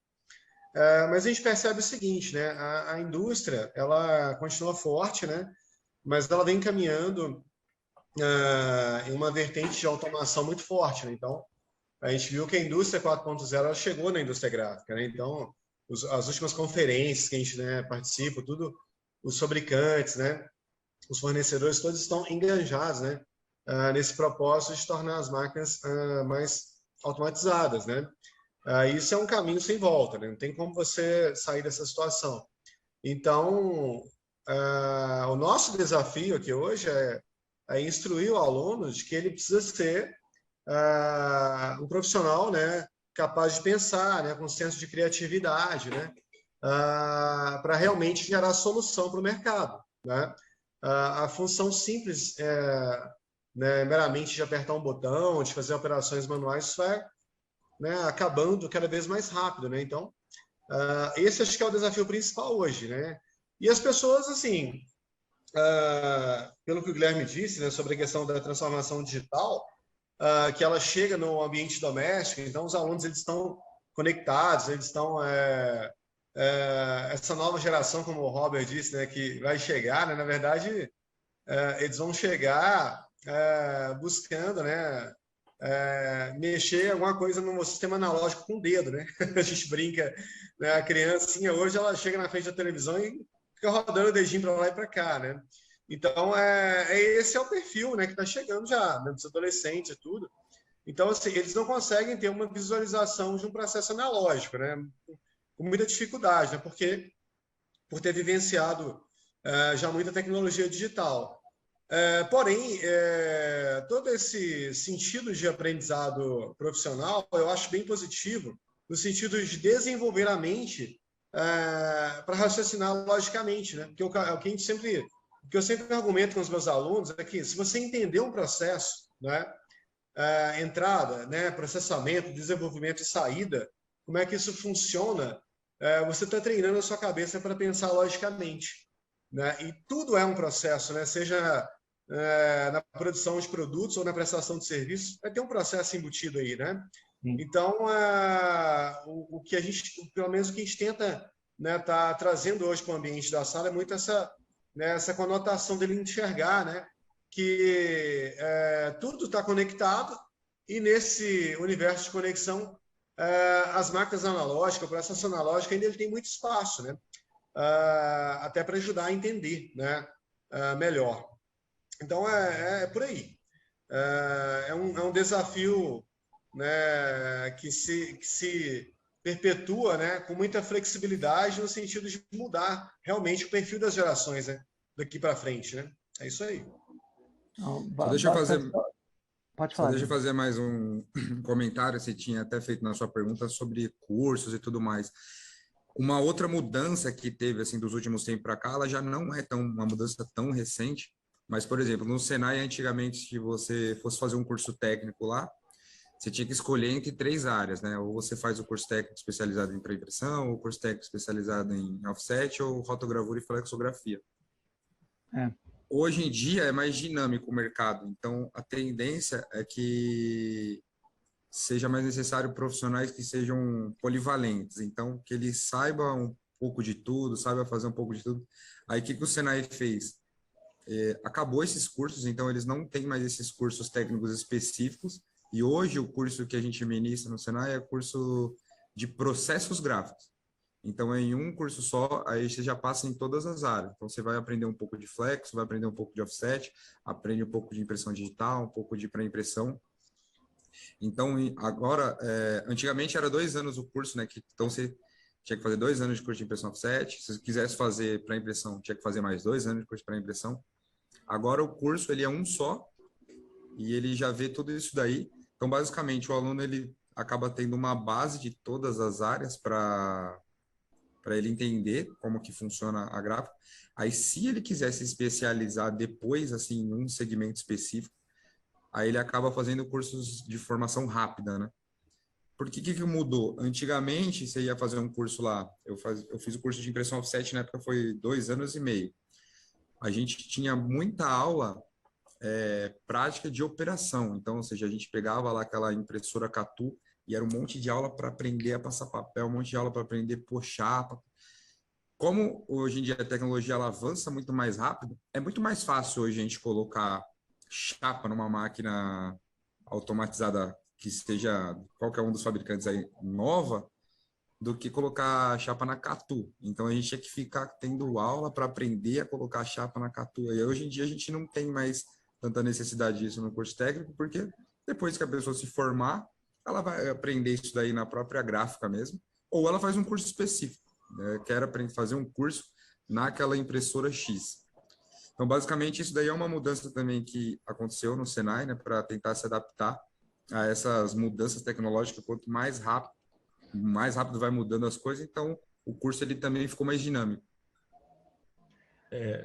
Mas a gente percebe o seguinte, né, a indústria, ela continua forte, né, mas ela vem caminhando em uma vertente de automação muito forte, né? Então, a gente viu que a indústria 4.0 chegou na indústria gráfica, né? Então, as últimas conferências que a gente, né, participa, tudo, os fabricantes, né, os fornecedores, todos estão enganjados, né, nesse propósito de tornar as máquinas mais automatizadas, né? Isso é um caminho sem volta, né? Não tem como você sair dessa situação. Então, o nosso desafio aqui hoje é instruir o aluno de que ele precisa ser um profissional, né, capaz de pensar, né, com senso de criatividade, né, para realmente gerar solução para o mercado, né? A função simples, né, meramente de apertar um botão, de fazer operações manuais, isso vai, né, acabando cada vez mais rápido, né? Então, esse acho que é o desafio principal hoje, né? E as pessoas, assim, pelo que o Guilherme disse, né, sobre a questão da transformação digital, que ela chega no ambiente doméstico, então os alunos eles estão conectados, eles estão essa nova geração, como o Robert disse, né, que vai chegar, né, na verdade, eles vão chegar buscando, né, mexer alguma coisa no sistema analógico com o dedo, né? A gente brinca, né, a criancinha hoje ela chega na frente da televisão e fica rodando o dedinho para lá e para cá, né? Então, esse é o perfil, né, que está chegando já, né, dos adolescentes e tudo. Então, assim, eles não conseguem ter uma visualização de um processo analógico, né, com muita dificuldade, né, porque por ter vivenciado já muita tecnologia digital. Porém, todo esse sentido de aprendizado profissional eu acho bem positivo, no sentido de desenvolver a mente para raciocinar logicamente, né? Porque o que a gente sempre, o que eu sempre argumento com os meus alunos é que se você entender um processo, né, entrada, né, processamento, desenvolvimento e saída, como é que isso funciona, você está treinando a sua cabeça para pensar logicamente, né? E tudo é um processo, né? Seja na produção de produtos ou na prestação de serviços, vai ter um processo embutido aí, né? Então, o que a gente, pelo menos o que a gente tenta, né, tá trazendo hoje para o ambiente da sala é muito essa conotação dele enxergar, né, que tudo está conectado e nesse universo de conexão as máquinas analógicas, o processo analógico ainda ele tem muito espaço, né? Até para ajudar a entender, né, melhor. Então, é por aí. É um desafio, né, que se perpetua, né, com muita flexibilidade no sentido de mudar realmente o perfil das gerações, né, daqui para frente. Né? É isso aí. Só deixa eu fazer... Pode falar. Só deixa eu fazer mais um comentário. Você tinha até feito na sua pergunta sobre cursos e tudo mais. Uma outra mudança que teve assim dos últimos tempos para cá, ela já não é uma mudança tão recente, mas, por exemplo, no Senai, antigamente, se você fosse fazer um curso técnico lá, você tinha que escolher entre 3 áreas, né? Ou você faz o curso técnico especializado em pré-impressão, ou o curso técnico especializado em offset, ou rotogravura e flexografia. É. Hoje em dia é mais dinâmico o mercado, então a tendência é que seja mais necessário profissionais que sejam polivalentes, então que eles saibam um pouco de tudo, saibam fazer um pouco de tudo. Aí o que o Senai fez? Acabou esses cursos, então eles não têm mais esses cursos técnicos específicos, e hoje o curso que a gente ministra no Senai é curso de processos gráficos. Então, é em um curso só, aí você já passa em todas as áreas. Então, você vai aprender um pouco de flex, vai aprender um pouco de offset, aprende um pouco de impressão digital, um pouco de pré-impressão. Então, agora, antigamente era 2 anos o curso, né? Então, você tinha que fazer 2 anos de curso de impressão offset. Se você quisesse fazer pré-impressão, tinha que fazer mais 2 anos de curso de pré-impressão. Agora, o curso, ele é um só e ele já vê tudo isso daí. Então, basicamente, o aluno, ele acaba tendo uma base de todas as áreas para ele entender como que funciona a gráfica. Aí, se ele quiser se especializar depois, assim, em um segmento específico, aí ele acaba fazendo cursos de formação rápida, né? Porque o que mudou? Antigamente, você ia fazer um curso lá, eu fiz o curso de impressão offset, na época foi 2 anos e meio. A gente tinha muita aula prática de operação, então, ou seja, a gente pegava lá aquela impressora Catu e era um monte de aula para aprender a passar papel, um monte de aula para aprender a pôr chapa. Como hoje em dia a tecnologia ela avança muito mais rápido, é muito mais fácil hoje a gente colocar chapa numa máquina automatizada que seja qualquer um dos fabricantes aí nova, do que colocar chapa na Catu. Então a gente tinha que ficar tendo aula para aprender a colocar chapa na Catu. E hoje em dia a gente não tem mais tanta necessidade disso no curso técnico, porque depois que a pessoa se formar, ela vai aprender isso daí na própria gráfica mesmo, ou ela faz um curso específico, né? Quer aprender fazer um curso naquela impressora X. Então, basicamente, isso daí é uma mudança também que aconteceu no Senai, né, para tentar se adaptar a essas mudanças tecnológicas. Quanto mais rápido vai mudando as coisas, então o curso ele também ficou mais dinâmico.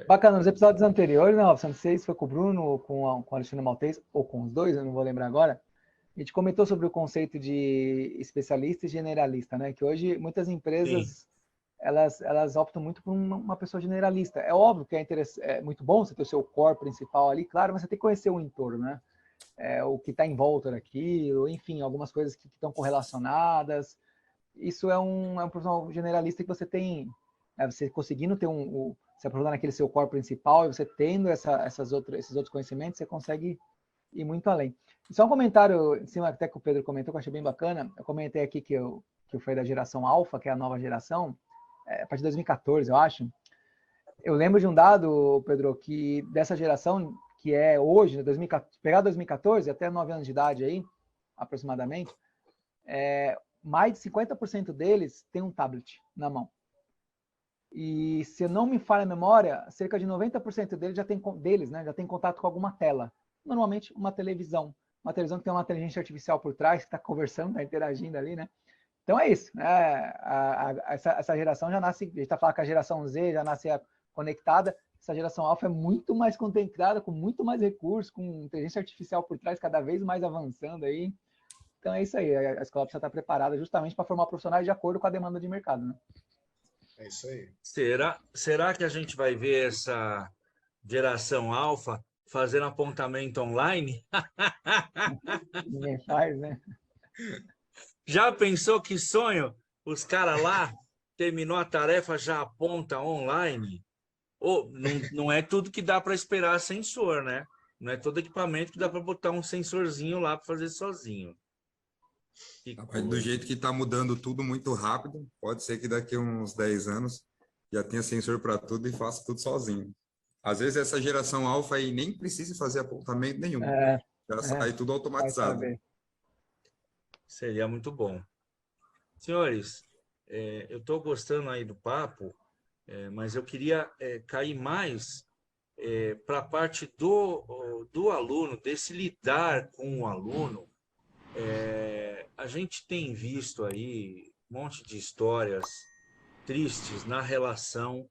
Bacana, nos episódios anteriores, né, Robson, não sei se foi com o Bruno, ou com o Alexandre Maltês, ou com os dois, eu não vou lembrar agora, a gente comentou sobre o conceito de especialista e generalista, né? Que hoje muitas empresas elas optam muito por uma pessoa generalista. É óbvio que é muito bom você ter o seu core principal ali, claro, mas você tem que conhecer o entorno, né? O que está em volta daquilo, enfim, algumas coisas que estão correlacionadas. Isso é um profissional generalista que você tem, você conseguindo ter se aprofundar naquele seu core principal e você tendo esses outros conhecimentos, você consegue ir muito além. Só um comentário em cima até que o Pedro comentou, que eu achei bem bacana. Eu comentei aqui que eu fui da geração Alpha, que é a nova geração, a partir de 2014, eu acho. Eu lembro de um dado, Pedro, que dessa geração, que é hoje, 2014, pegar 2014 até 9 anos de idade aí, aproximadamente, mais de 50% deles tem um tablet na mão. E se eu não me falha a memória, cerca de 90% deles já tem contato com alguma tela. Normalmente uma televisão que tem uma inteligência artificial por trás, que está conversando, está interagindo ali, né? Então é isso. Essa geração já nasce, a gente está falando que a geração Z já nasce conectada, essa geração Alpha é muito mais conectada, com muito mais recursos, com inteligência artificial por trás cada vez mais avançando aí. Então é isso aí, a escola precisa estar preparada justamente para formar profissionais de acordo com a demanda de mercado, né? É isso aí. Será que a gente vai ver essa geração alfa fazendo apontamento online? Ninguém faz, né? Já pensou que sonho? Os caras lá, terminou a tarefa, já aponta online? Não é tudo que dá para esperar sensor, né? Não é todo equipamento que dá para botar um sensorzinho lá para fazer sozinho. Do jeito que está mudando tudo muito rápido, pode ser que daqui a uns 10 anos já tenha sensor para tudo e faça tudo sozinho. Às vezes essa geração alfa aí nem precisa fazer apontamento nenhum. Já sai tudo automatizado. Seria muito bom. Senhores, eu estou gostando aí do papo, mas eu queria cair mais para a parte do aluno, desse lidar com o aluno. A gente tem visto aí um monte de histórias tristes na relação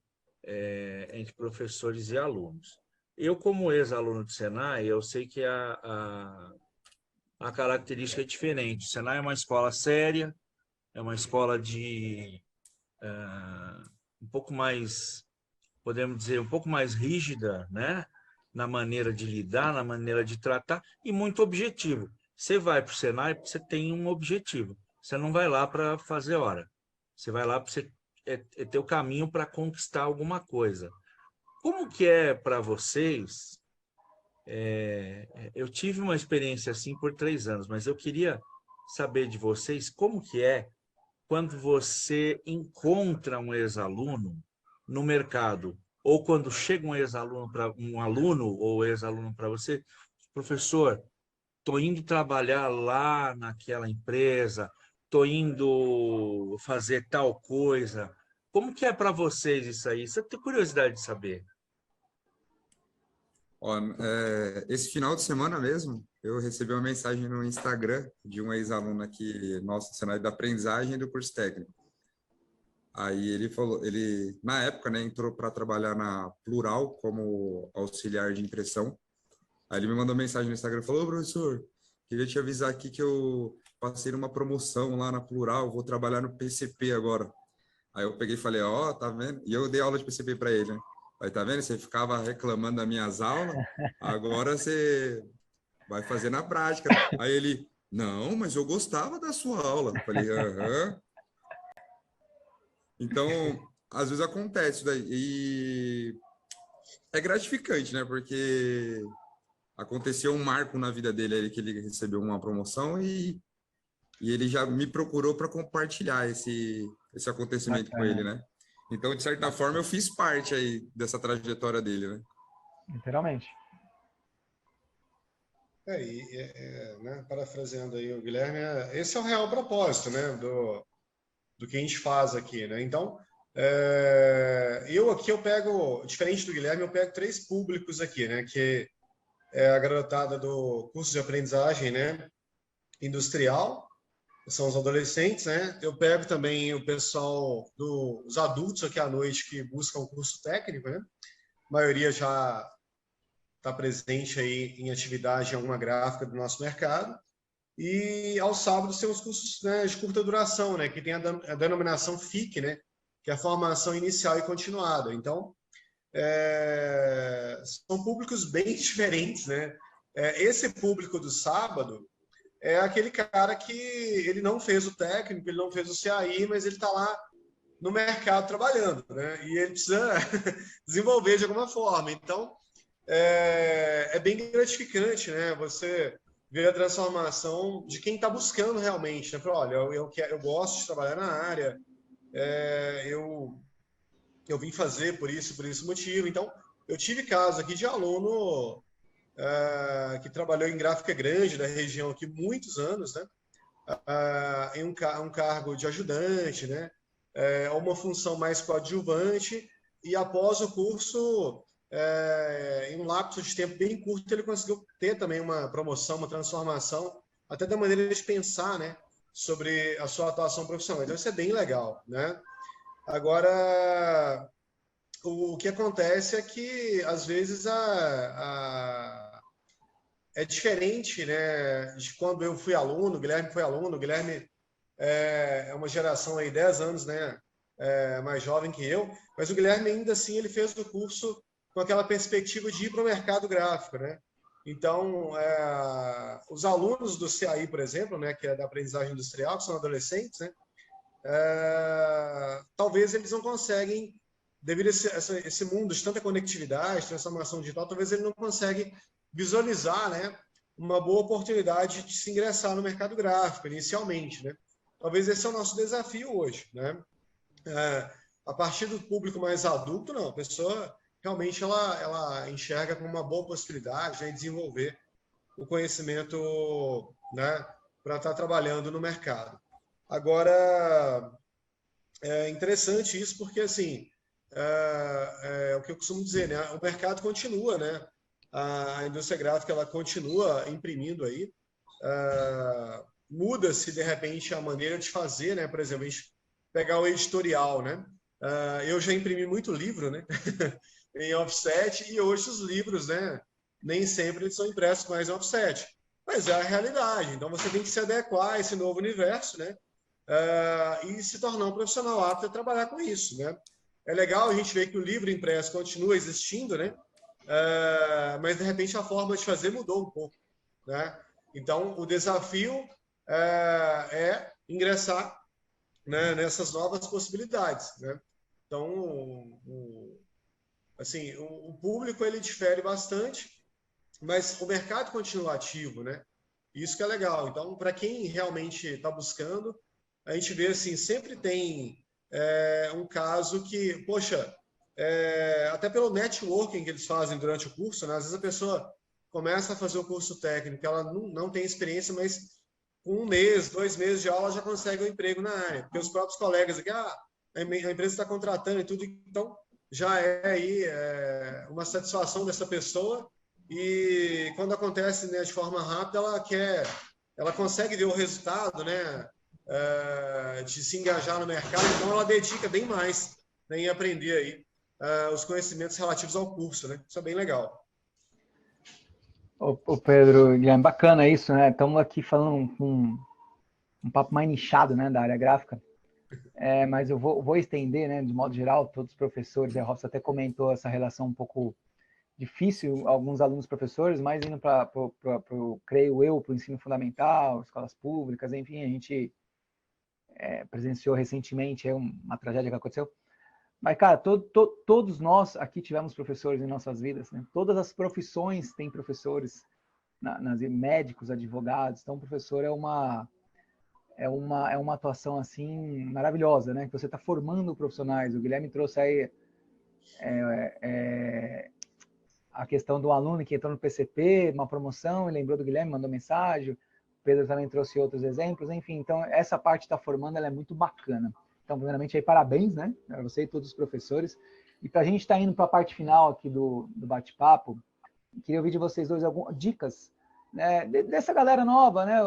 entre professores e alunos. Eu, como ex-aluno do Senai, eu sei que a característica é diferente. O Senai é uma escola séria, é uma escola um pouco mais, podemos dizer, um pouco mais rígida, né? Na maneira de lidar, na maneira de tratar, e muito objetivo. Você vai para o Senai porque você tem um objetivo. Você não vai lá para fazer hora. Você vai lá para você ter o caminho para conquistar alguma coisa. Como que é para vocês? Eu tive uma experiência assim por 3 anos, mas eu queria saber de vocês como que é quando você encontra um ex-aluno no mercado, ou quando chega um ex-aluno para um aluno ou ex-aluno para você, professor, estou indo trabalhar lá naquela empresa, estou indo fazer tal coisa. Como que é para vocês isso aí? Você tem curiosidade de saber? Ó, esse final de semana mesmo, eu recebi uma mensagem no Instagram de um ex-aluno aqui, nosso cenário da aprendizagem do curso técnico. Aí ele falou, ele na época, né, entrou para trabalhar na Plural como auxiliar de impressão. Aí ele me mandou mensagem no Instagram, falou: professor, queria te avisar aqui que eu passei numa promoção lá na Plural, vou trabalhar no PCP agora. Aí eu peguei e falei: ó, tá vendo? E eu dei aula de PCP para ele, né? Aí, tá vendo? Você ficava reclamando das minhas aulas, agora você vai fazer na prática. Aí ele: não, mas eu gostava da sua aula. Eu falei: aham. Então, às vezes acontece isso daí. E é gratificante, né? Porque aconteceu um marco na vida dele aí, que ele recebeu uma promoção e ele já me procurou para compartilhar esse acontecimento com ele, né? Então, de certa forma, eu fiz parte aí dessa trajetória dele, né? Literalmente. Né, parafraseando aí o Guilherme, esse é o real propósito, né, do que a gente faz aqui, né? Então, eu pego, diferente do Guilherme, eu pego 3 públicos aqui, né, que é a garotada do curso de aprendizagem, né, industrial, são os adolescentes, né? Eu pego também o pessoal dos adultos aqui à noite que buscam o curso técnico, né? A maioria já está presente aí em atividade em alguma gráfica do nosso mercado. E aos sábados tem os cursos, né, de curta duração, né, que tem a denominação FIC, né, que é a formação inicial e continuada. Então, são públicos bem diferentes, né? Esse público do sábado é aquele cara que ele não fez o técnico, ele não fez o CAI, mas ele está lá no mercado trabalhando, né? E ele precisa desenvolver de alguma forma. Então, é bem gratificante, né? Você ver a transformação de quem está buscando realmente, né? Fala, olha, eu gosto de trabalhar na área, eu vim fazer por isso motivo. Então, eu tive casos aqui de aluno que trabalhou em gráfica grande da região aqui muitos anos, né? Em um cargo de ajudante, né? Uma função mais coadjuvante, e após o curso, em um lapso de tempo bem curto, ele conseguiu ter também uma promoção, uma transformação, até da maneira de pensar, né, sobre a sua atuação profissional. Então, isso é bem legal, né? Agora, o que acontece é que, às vezes, é diferente, né, de quando eu fui aluno, o Guilherme foi aluno, o Guilherme é uma geração aí 10 anos, né, mais jovem que eu, mas o Guilherme ainda assim ele fez o curso com aquela perspectiva de ir para o mercado gráfico, né? Então, os alunos do CAI, por exemplo, né, que é da aprendizagem industrial, que são adolescentes, né, talvez eles não conseguem, devido a esse mundo de tanta conectividade, transformação digital, talvez ele não consegue visualizar, né, uma boa oportunidade de se ingressar no mercado gráfico inicialmente, né? Talvez esse é o nosso desafio hoje, né? A partir do público mais adulto, não, a pessoa realmente ela enxerga como uma boa possibilidade, né, de desenvolver o conhecimento, né, para estar trabalhando no mercado. Agora, é interessante isso porque, assim, é o que eu costumo dizer, né, o mercado continua, né, a indústria gráfica ela continua imprimindo aí, muda-se, de repente, a maneira de fazer, né, por exemplo, a gente pegar o editorial, né, Eu já imprimi muito livro, né? em offset, e hoje os livros, né? Nem sempre eles são impressos mais em offset. Mas é a realidade. Então você tem que se adequar a esse novo universo, né? E se tornar um profissional apto a trabalhar com isso, né? É legal a gente ver que o livro impresso continua existindo, né? Mas de repente a forma de fazer mudou um pouco, né? Então o desafio é ingressar, né, nessas novas possibilidades, né? Então, assim, o público ele difere bastante, mas o mercado continua ativo, né? Isso que é legal. Então, para quem realmente está buscando, a gente vê assim, sempre tem um caso que, poxa, até pelo networking que eles fazem durante o curso, né? Às vezes a pessoa começa a fazer o curso técnico, ela não tem experiência, mas com 1 mês, 2 meses de aula já consegue um emprego na área, porque os próprios colegas aqui, a empresa está contratando e tudo, então já é aí uma satisfação dessa pessoa, e quando acontece, né, de forma rápida, ela consegue ver o resultado, né, de se engajar no mercado, então ela dedica bem mais, né, em aprender aí os conhecimentos relativos ao curso, né? Isso é bem legal. Ô Pedro, Guilherme, bacana isso, né? Estamos aqui falando um papo mais nichado, né, da área gráfica. Mas eu vou estender, né, de modo geral, todos os professores, a Robson até comentou essa relação um pouco difícil, alguns alunos professores, mas indo para, creio eu, para o ensino fundamental, escolas públicas, enfim, a gente presenciou recentemente uma tragédia que aconteceu. Mas, cara, todos nós aqui tivemos professores em nossas vidas, né? Todas as profissões têm professores, médicos, advogados, então o professor é uma atuação assim maravilhosa, né? Que você está formando profissionais. O Guilherme trouxe aí a questão do aluno que entrou no PCP, uma promoção, e lembrou do Guilherme, mandou mensagem. O Pedro também trouxe outros exemplos. Enfim, então essa parte está formando, ela é muito bacana. Então, primeiramente, aí, parabéns, né? Para você e todos os professores. E para a gente estar indo para a parte final aqui do bate-papo, queria ouvir de vocês dois algumas dicas, né, dessa galera nova, né?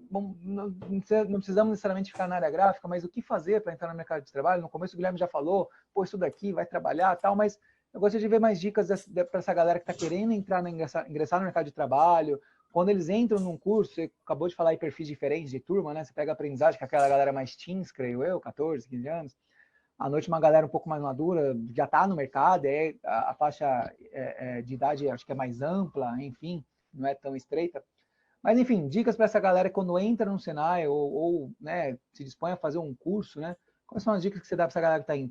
Não precisamos necessariamente ficar na área gráfica, mas o que fazer para entrar no mercado de trabalho? No começo o Guilherme já falou, pô, isso daqui, vai trabalhar tal, mas eu gostaria de ver mais dicas para essa galera que está querendo ingressar no mercado de trabalho. Quando eles entram num curso, você acabou de falar aí perfis diferentes de turma, né? Você pega a aprendizagem com aquela galera mais teens, creio eu, 14, 15 anos. À noite, uma galera um pouco mais madura, já está no mercado, a faixa de idade acho que é mais ampla, enfim, não é tão estreita. Mas, enfim, dicas para essa galera quando entra no Senai ou né, se dispõe a fazer um curso, né? Quais são as dicas que você dá para essa galera que está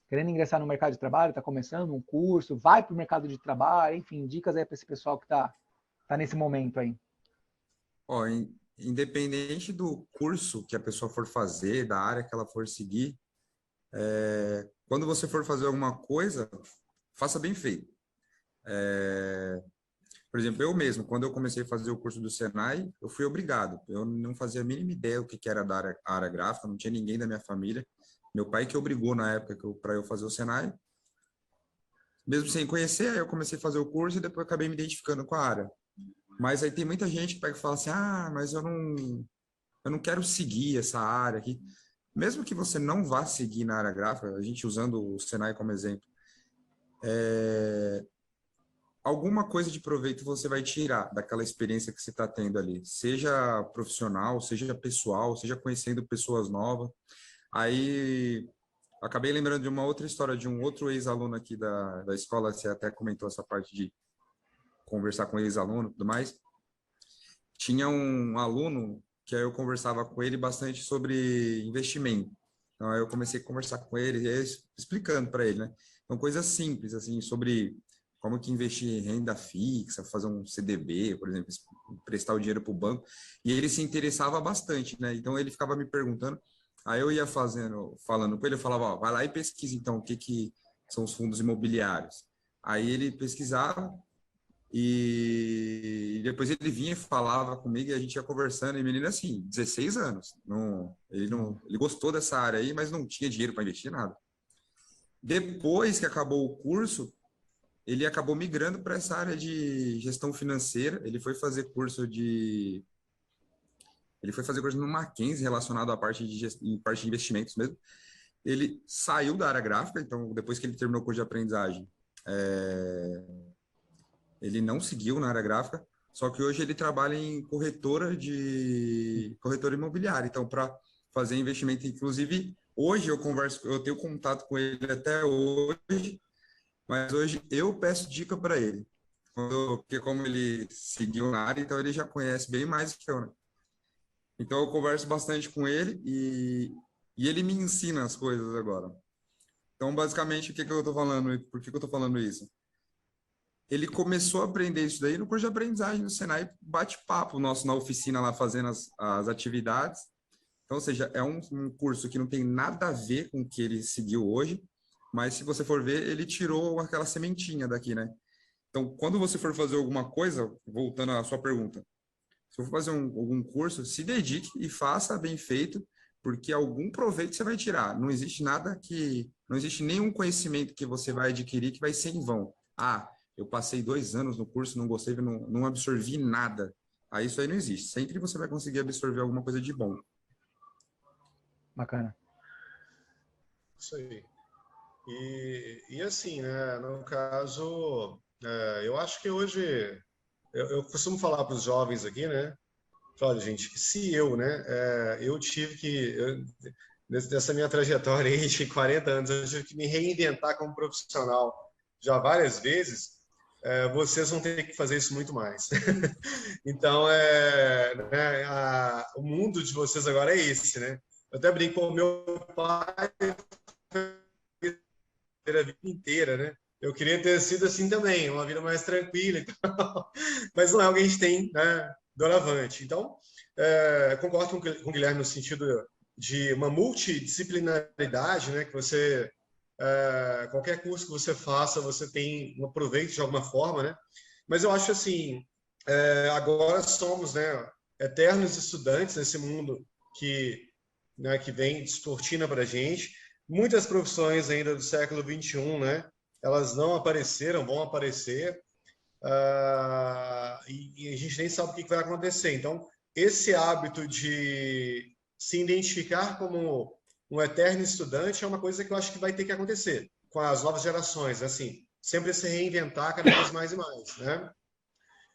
querendo ingressar no mercado de trabalho, está começando um curso, vai para o mercado de trabalho, enfim, dicas aí para esse pessoal que está nesse momento aí. Ó, independente do curso que a pessoa for fazer, da área que ela for seguir, quando você for fazer alguma coisa, faça bem feito. Por exemplo, eu mesmo, quando eu comecei a fazer o curso do Senai, eu fui obrigado. Eu não fazia a mínima ideia o que era da área gráfica, não tinha ninguém da minha família. Meu pai que obrigou na época para eu fazer o Senai. Mesmo sem conhecer, aí eu comecei a fazer o curso e depois acabei me identificando com a área. Mas aí tem muita gente que pega e fala assim, mas eu não quero seguir essa área aqui. Mesmo que você não vá seguir na área gráfica, a gente usando o Senai como exemplo, alguma coisa de proveito você vai tirar daquela experiência que você está tendo ali, seja profissional, seja pessoal, seja conhecendo pessoas novas. Aí, acabei lembrando de uma outra história de um outro ex-aluno aqui da escola, você até comentou essa parte de conversar com ex-aluno e tudo mais. Tinha um aluno que aí eu conversava com ele bastante sobre investimento. Então, aí eu comecei a conversar com ele, explicando para ele, né? Então, coisas simples, assim, sobre como que investir em renda fixa, fazer um CDB, por exemplo, emprestar o dinheiro para o banco. E ele se interessava bastante, né? Então, ele ficava me perguntando. Aí eu ia falando com ele, eu falava, ó, vai lá e pesquisa, então, o que são os fundos imobiliários. Aí ele pesquisava, e depois ele vinha e falava comigo e a gente ia conversando, e menino assim, 16 anos. Ele gostou dessa área aí, mas não tinha dinheiro para investir nada. Depois que acabou o curso, ele acabou migrando para essa área de gestão financeira. Ele foi fazer curso no Mackenzie relacionado à parte de investimentos mesmo. ele saiu da área gráfica, então depois que ele terminou o curso de aprendizagem, ele não seguiu na área gráfica, só que hoje ele trabalha em corretora imobiliária, então para fazer investimento, inclusive hoje eu tenho contato com ele até hoje, mas hoje eu peço dica para ele, porque como ele seguiu na área, então ele já conhece bem mais do que eu, né? Então eu converso bastante com ele e ele me ensina as coisas agora. Então, basicamente, o que eu estou falando? Por que eu estou falando isso? Ele começou a aprender isso daí no curso de aprendizagem do Senai, bate-papo nosso na oficina lá, fazendo as atividades. Então, ou seja, é um curso que não tem nada a ver com o que ele seguiu hoje, mas se você for ver, ele tirou aquela sementinha daqui, né? Então, quando você for fazer alguma coisa, voltando à sua pergunta, se for fazer algum curso, se dedique e faça bem feito, porque algum proveito você vai tirar. Não existe não existe nenhum conhecimento que você vai adquirir que vai ser em vão. Ah, eu passei 2 anos no curso, não gostei, não absorvi nada. Aí isso aí não existe. Sempre você vai conseguir absorver alguma coisa de bom. Bacana. Isso aí. E assim, né, no caso, eu acho que hoje, eu costumo falar para os jovens aqui, né, olha, gente, se eu tive nessa minha trajetória aí de 40 anos, eu tive que me reinventar como profissional já várias vezes, vocês vão ter que fazer isso muito mais. Então, o mundo de vocês agora é esse, né? Eu até brinco com o meu pai a vida inteira, né? Eu queria ter sido assim também, uma vida mais tranquila e tal, mas não é o que a gente tem, né, doravante. Então, concordo com o Guilherme no sentido de uma multidisciplinaridade, né, que você, qualquer curso que você faça, você tem um proveito de alguma forma, né? Mas eu acho assim, agora somos, né, eternos estudantes nesse mundo que vem descortina para a gente. Muitas profissões ainda do século XXI, né? Elas não apareceram, vão aparecer, e a gente nem sabe o que vai acontecer. Então, esse hábito de se identificar como um eterno estudante é uma coisa que eu acho que vai ter que acontecer com as novas gerações, assim, sempre se reinventar cada vez mais e mais, né?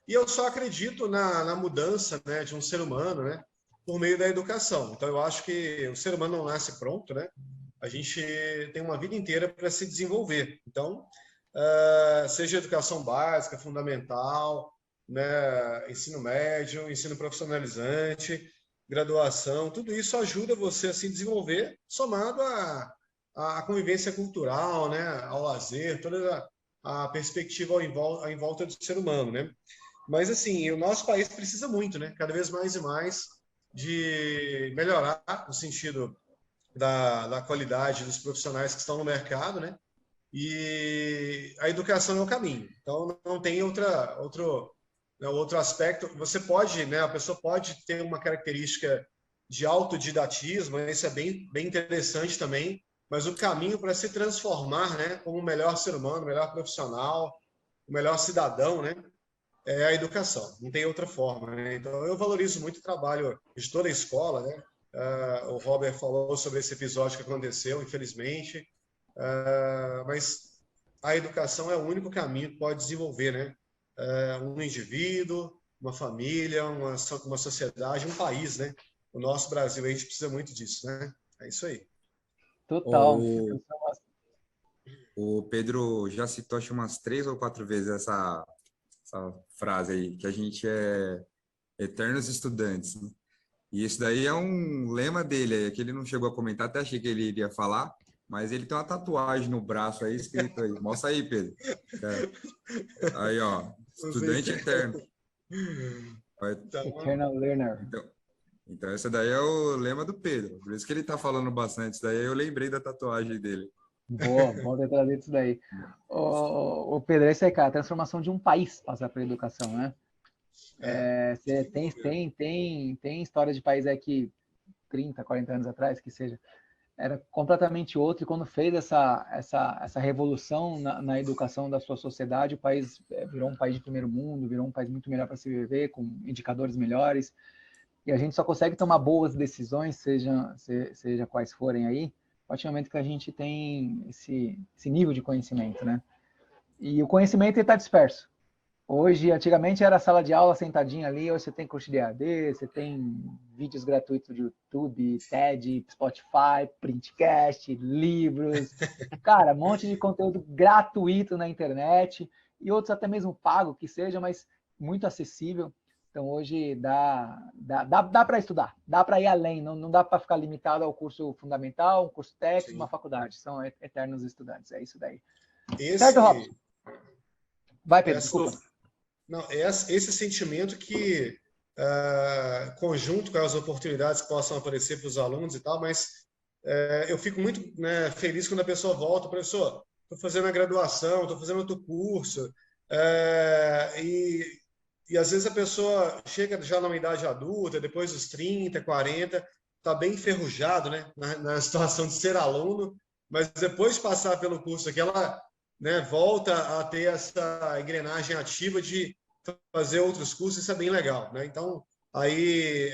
E eu só acredito na mudança, né, de um ser humano, né, por meio da educação. Então, eu acho que o ser humano não nasce pronto, né? A gente tem uma vida inteira para se desenvolver. Então, seja educação básica, fundamental, né, ensino médio, ensino profissionalizante, graduação, tudo isso ajuda você a se desenvolver, somado à convivência cultural, né, ao lazer, toda a perspectiva em volta do ser humano, né? Mas, assim, o nosso país precisa muito, né, cada vez mais e mais, de melhorar no sentido da qualidade dos profissionais que estão no mercado, né? E a educação é o caminho. Então, não tem outro aspecto. Você pode, né? A pessoa pode ter uma característica de autodidatismo, né? Isso é bem interessante também. Mas o caminho para se transformar, né? Como um melhor ser humano, um melhor profissional, um melhor cidadão, né? É a educação. Não tem outra forma, né? Então, eu valorizo muito o trabalho de toda a escola, né? O Robert falou sobre esse episódio que aconteceu, infelizmente, mas a educação é o único caminho que pode desenvolver, né? Um indivíduo, uma família, uma sociedade, um país, né? O nosso Brasil, a gente precisa muito disso, né? É isso aí. Total. O Pedro já citou acho umas 3 ou 4 vezes essa frase aí, que a gente é eternos estudantes, né? E isso daí é um lema dele, que ele não chegou a comentar, até achei que ele iria falar, mas ele tem uma tatuagem no braço aí, escrito aí. Mostra aí, Pedro. Aí, ó, estudante eterno. Eternal Learner. Então, esse daí é o lema do Pedro. Por isso que ele tá falando bastante. Isso daí eu lembrei da tatuagem dele. Boa, vamos ter trazido isso daí. O Pedro, é isso aí, cara, a transformação de um país passar pela educação, né? Você tem história de país aí que 30, 40 anos atrás, que seja, era completamente outro, e quando fez essa revolução na educação da sua sociedade, o país virou um país de primeiro mundo, virou um país muito melhor para se viver, com indicadores melhores, e a gente só consegue tomar boas decisões, seja quais forem aí, a partir do momento que a gente tem esse nível de conhecimento, né? E o conhecimento está disperso. Hoje, antigamente era sala de aula sentadinha ali, hoje você tem curso de EAD, você tem vídeos gratuitos de YouTube, TED, Spotify, Printcast, livros, cara, um monte de conteúdo gratuito na internet e outros até mesmo pago que seja, mas muito acessível. Então hoje dá para estudar, dá para ir além, não dá para ficar limitado ao curso fundamental, um curso técnico, uma faculdade, são eternos estudantes, é isso daí. Certo, Robson? Vai, Pedro, desculpa. Não, esse sentimento que, conjunto com as oportunidades que possam aparecer para os alunos e tal, mas eu fico muito, né, feliz quando a pessoa volta, professor, estou fazendo a graduação, estou fazendo outro curso, e às vezes a pessoa chega já numa idade adulta, depois dos 30, 40, está bem enferrujado, né, na situação de ser aluno, mas depois de passar pelo curso aqui, ela, né, volta a ter essa engrenagem ativa de fazer outros cursos, isso é bem legal, né? Então, aí,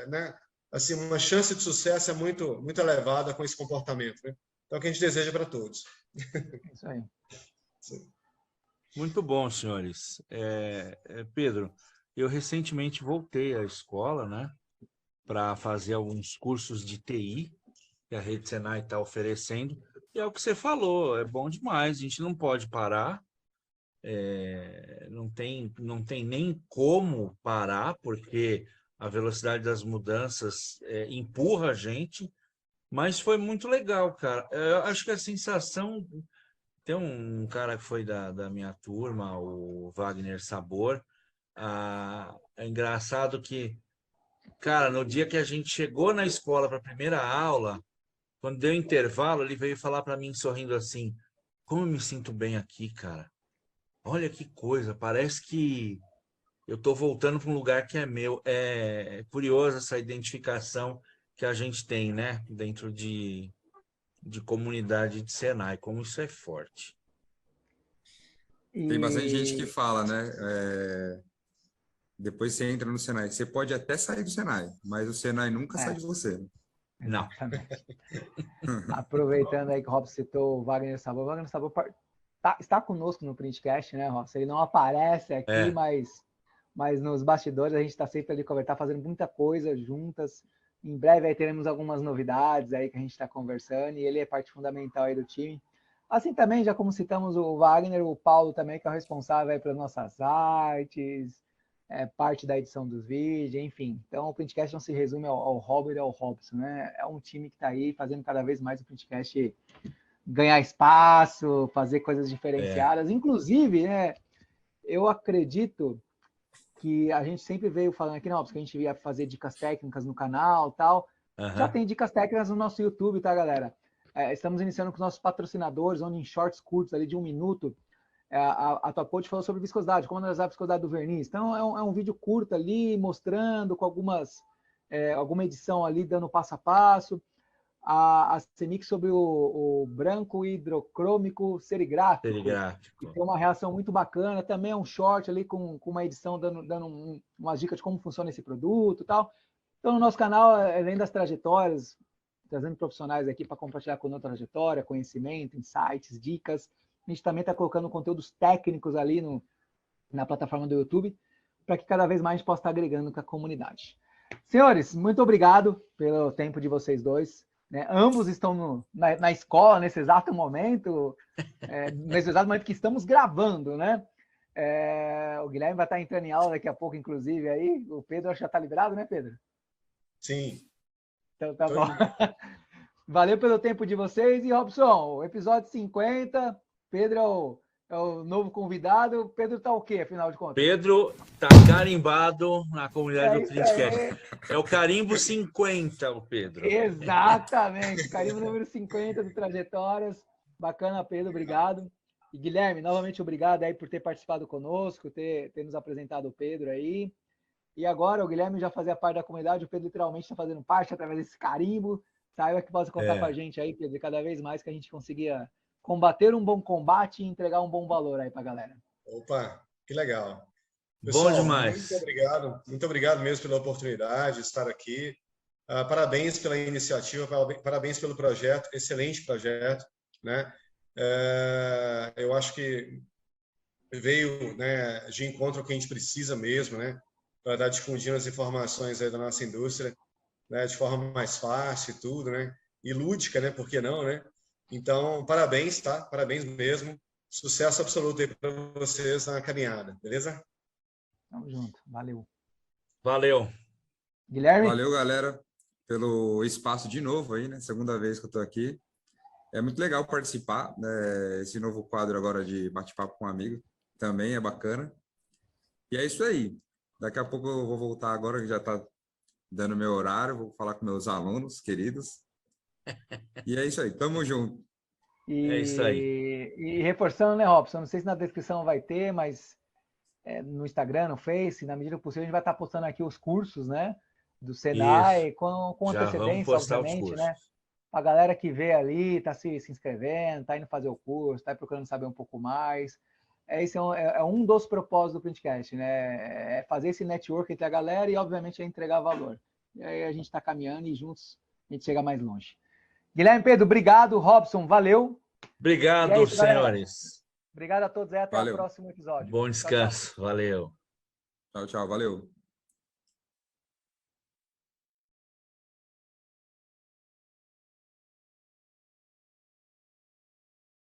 né, assim, uma chance de sucesso é muito, muito elevada com esse comportamento, né? Então, é o que a gente deseja para todos. Isso aí. Sim. Muito bom, senhores. Pedro, eu recentemente voltei à escola, né, para fazer alguns cursos de TI que a Rede Senai está oferecendo. E é o que você falou, é bom demais, a gente não pode parar, não tem nem como parar, porque a velocidade das mudanças empurra a gente, mas foi muito legal, cara. Eu acho que a sensação... Tem um cara que foi da minha turma, o Wagner Sabor. É engraçado que, cara, no dia que a gente chegou na escola para a primeira aula, quando deu intervalo, ele veio falar para mim sorrindo assim: como eu me sinto bem aqui, cara. Olha que coisa, parece que eu estou voltando para um lugar que é meu. É curioso essa identificação que a gente tem, né, dentro de comunidade de Senai, como isso é forte. Tem bastante gente que fala, né? Depois você entra no Senai. Você pode até sair do Senai, mas o Senai nunca sai de você. Não. Exatamente. Aproveitando aí que o Robson citou o Wagner Sabor. O Wagner Sabor está conosco no Printcast, né, Robson? Ele não aparece aqui, mas nos bastidores a gente está sempre ali conversando, fazendo muita coisa juntas. Em breve aí teremos algumas novidades aí que a gente está conversando e ele é parte fundamental aí do time. Assim também, já como citamos o Wagner, o Paulo também, que é o responsável aí pelas nossas artes, parte da edição dos vídeos, enfim. Então o Printcast não se resume ao Robert e ao Robson, né? É um time que está aí fazendo cada vez mais o Printcast ganhar espaço, fazer coisas diferenciadas. Inclusive, né, eu acredito que a gente sempre veio falando aqui, não, porque a gente ia fazer dicas técnicas no canal e tal. Já tem dicas técnicas no nosso YouTube, tá, galera? Estamos iniciando com os nossos patrocinadores, onde em shorts curtos ali de 1 minuto, a Top Coat falou sobre viscosidade, como analisar a viscosidade do verniz. Então, é um vídeo curto ali, mostrando com alguma edição ali, dando passo a passo. A CEMIC sobre o branco hidrocrômico serigráfico, que tem uma reação muito bacana. Também é um short ali com uma edição dando umas dicas de como funciona esse produto e tal. Então, no nosso canal, além das trajetórias, trazendo profissionais aqui para compartilhar com a nossa trajetória, conhecimento, insights, dicas, a gente também está colocando conteúdos técnicos ali na plataforma do YouTube, para que cada vez mais a gente possa estar agregando com a comunidade. Senhores, muito obrigado pelo tempo de vocês dois. Né? Ambos estão na escola nesse exato momento, nesse exato momento que estamos gravando, né? O Guilherme vai estar entrando em aula daqui a pouco, inclusive, aí. O Pedro já está liberado, né, Pedro? Sim. Então tá bom. Valeu pelo tempo de vocês. E, Robson, episódio 50, Pedro é o novo convidado. Pedro tá o quê, afinal de contas? Pedro tá carimbado na comunidade do Printcast. É o carimbo 50, o Pedro. Exatamente, carimbo número 50 do Trajetórias. Bacana, Pedro, obrigado. E Guilherme, novamente obrigado aí por ter participado conosco, ter nos apresentado o Pedro aí. E agora o Guilherme já fazia parte da comunidade, o Pedro literalmente está fazendo parte através desse carimbo. Saiba que pode contar com a gente aí, Pedro, cada vez mais que a gente conseguia combater um bom combate e entregar um bom valor aí para a galera. Opa, que legal. Pessoal, bom demais. Muito obrigado mesmo pela oportunidade de estar aqui. Parabéns pela iniciativa, parabéns pelo projeto, excelente projeto, né? Eu acho que veio, né, de encontro ao que a gente precisa mesmo, né? Para dar difundindo as informações aí da nossa indústria, né, de forma mais fácil e tudo, né? E lúdica, né? Por que não, né? Então, parabéns, tá? Parabéns mesmo. Sucesso absoluto aí para vocês na caminhada, beleza? Tamo junto. Valeu. Valeu. Guilherme? Valeu, galera, pelo espaço de novo aí, né? Segunda vez que eu estou aqui. É muito legal participar, né? Esse novo quadro agora de bate-papo com um amigo também é bacana. E é isso aí. Daqui a pouco eu vou voltar agora, que já está dando meu horário, vou falar com meus alunos queridos. E é isso aí, tamo junto. É isso aí. E reforçando, né, Robson? Não sei se na descrição vai ter, mas no Instagram, no Face, na medida do possível, a gente vai estar postando aqui os cursos, né? Do Senai, Isso. com Já vamos antecedência, postar os obviamente, cursos. né? A galera que vê ali, está se inscrevendo, está indo fazer o curso, está procurando saber um pouco mais. Esse é um dos propósitos do Printcast, né? É fazer esse network entre a galera e, obviamente, é entregar valor. E aí a gente está caminhando e juntos a gente chega mais longe. Guilherme, Pedro, obrigado. Robson, valeu. Obrigado, E é isso, galera. senhores. Obrigado a todos e até o Valeu. próximo episódio. Bom Tchau, tchau. descanso. Valeu. Tchau, tchau, valeu.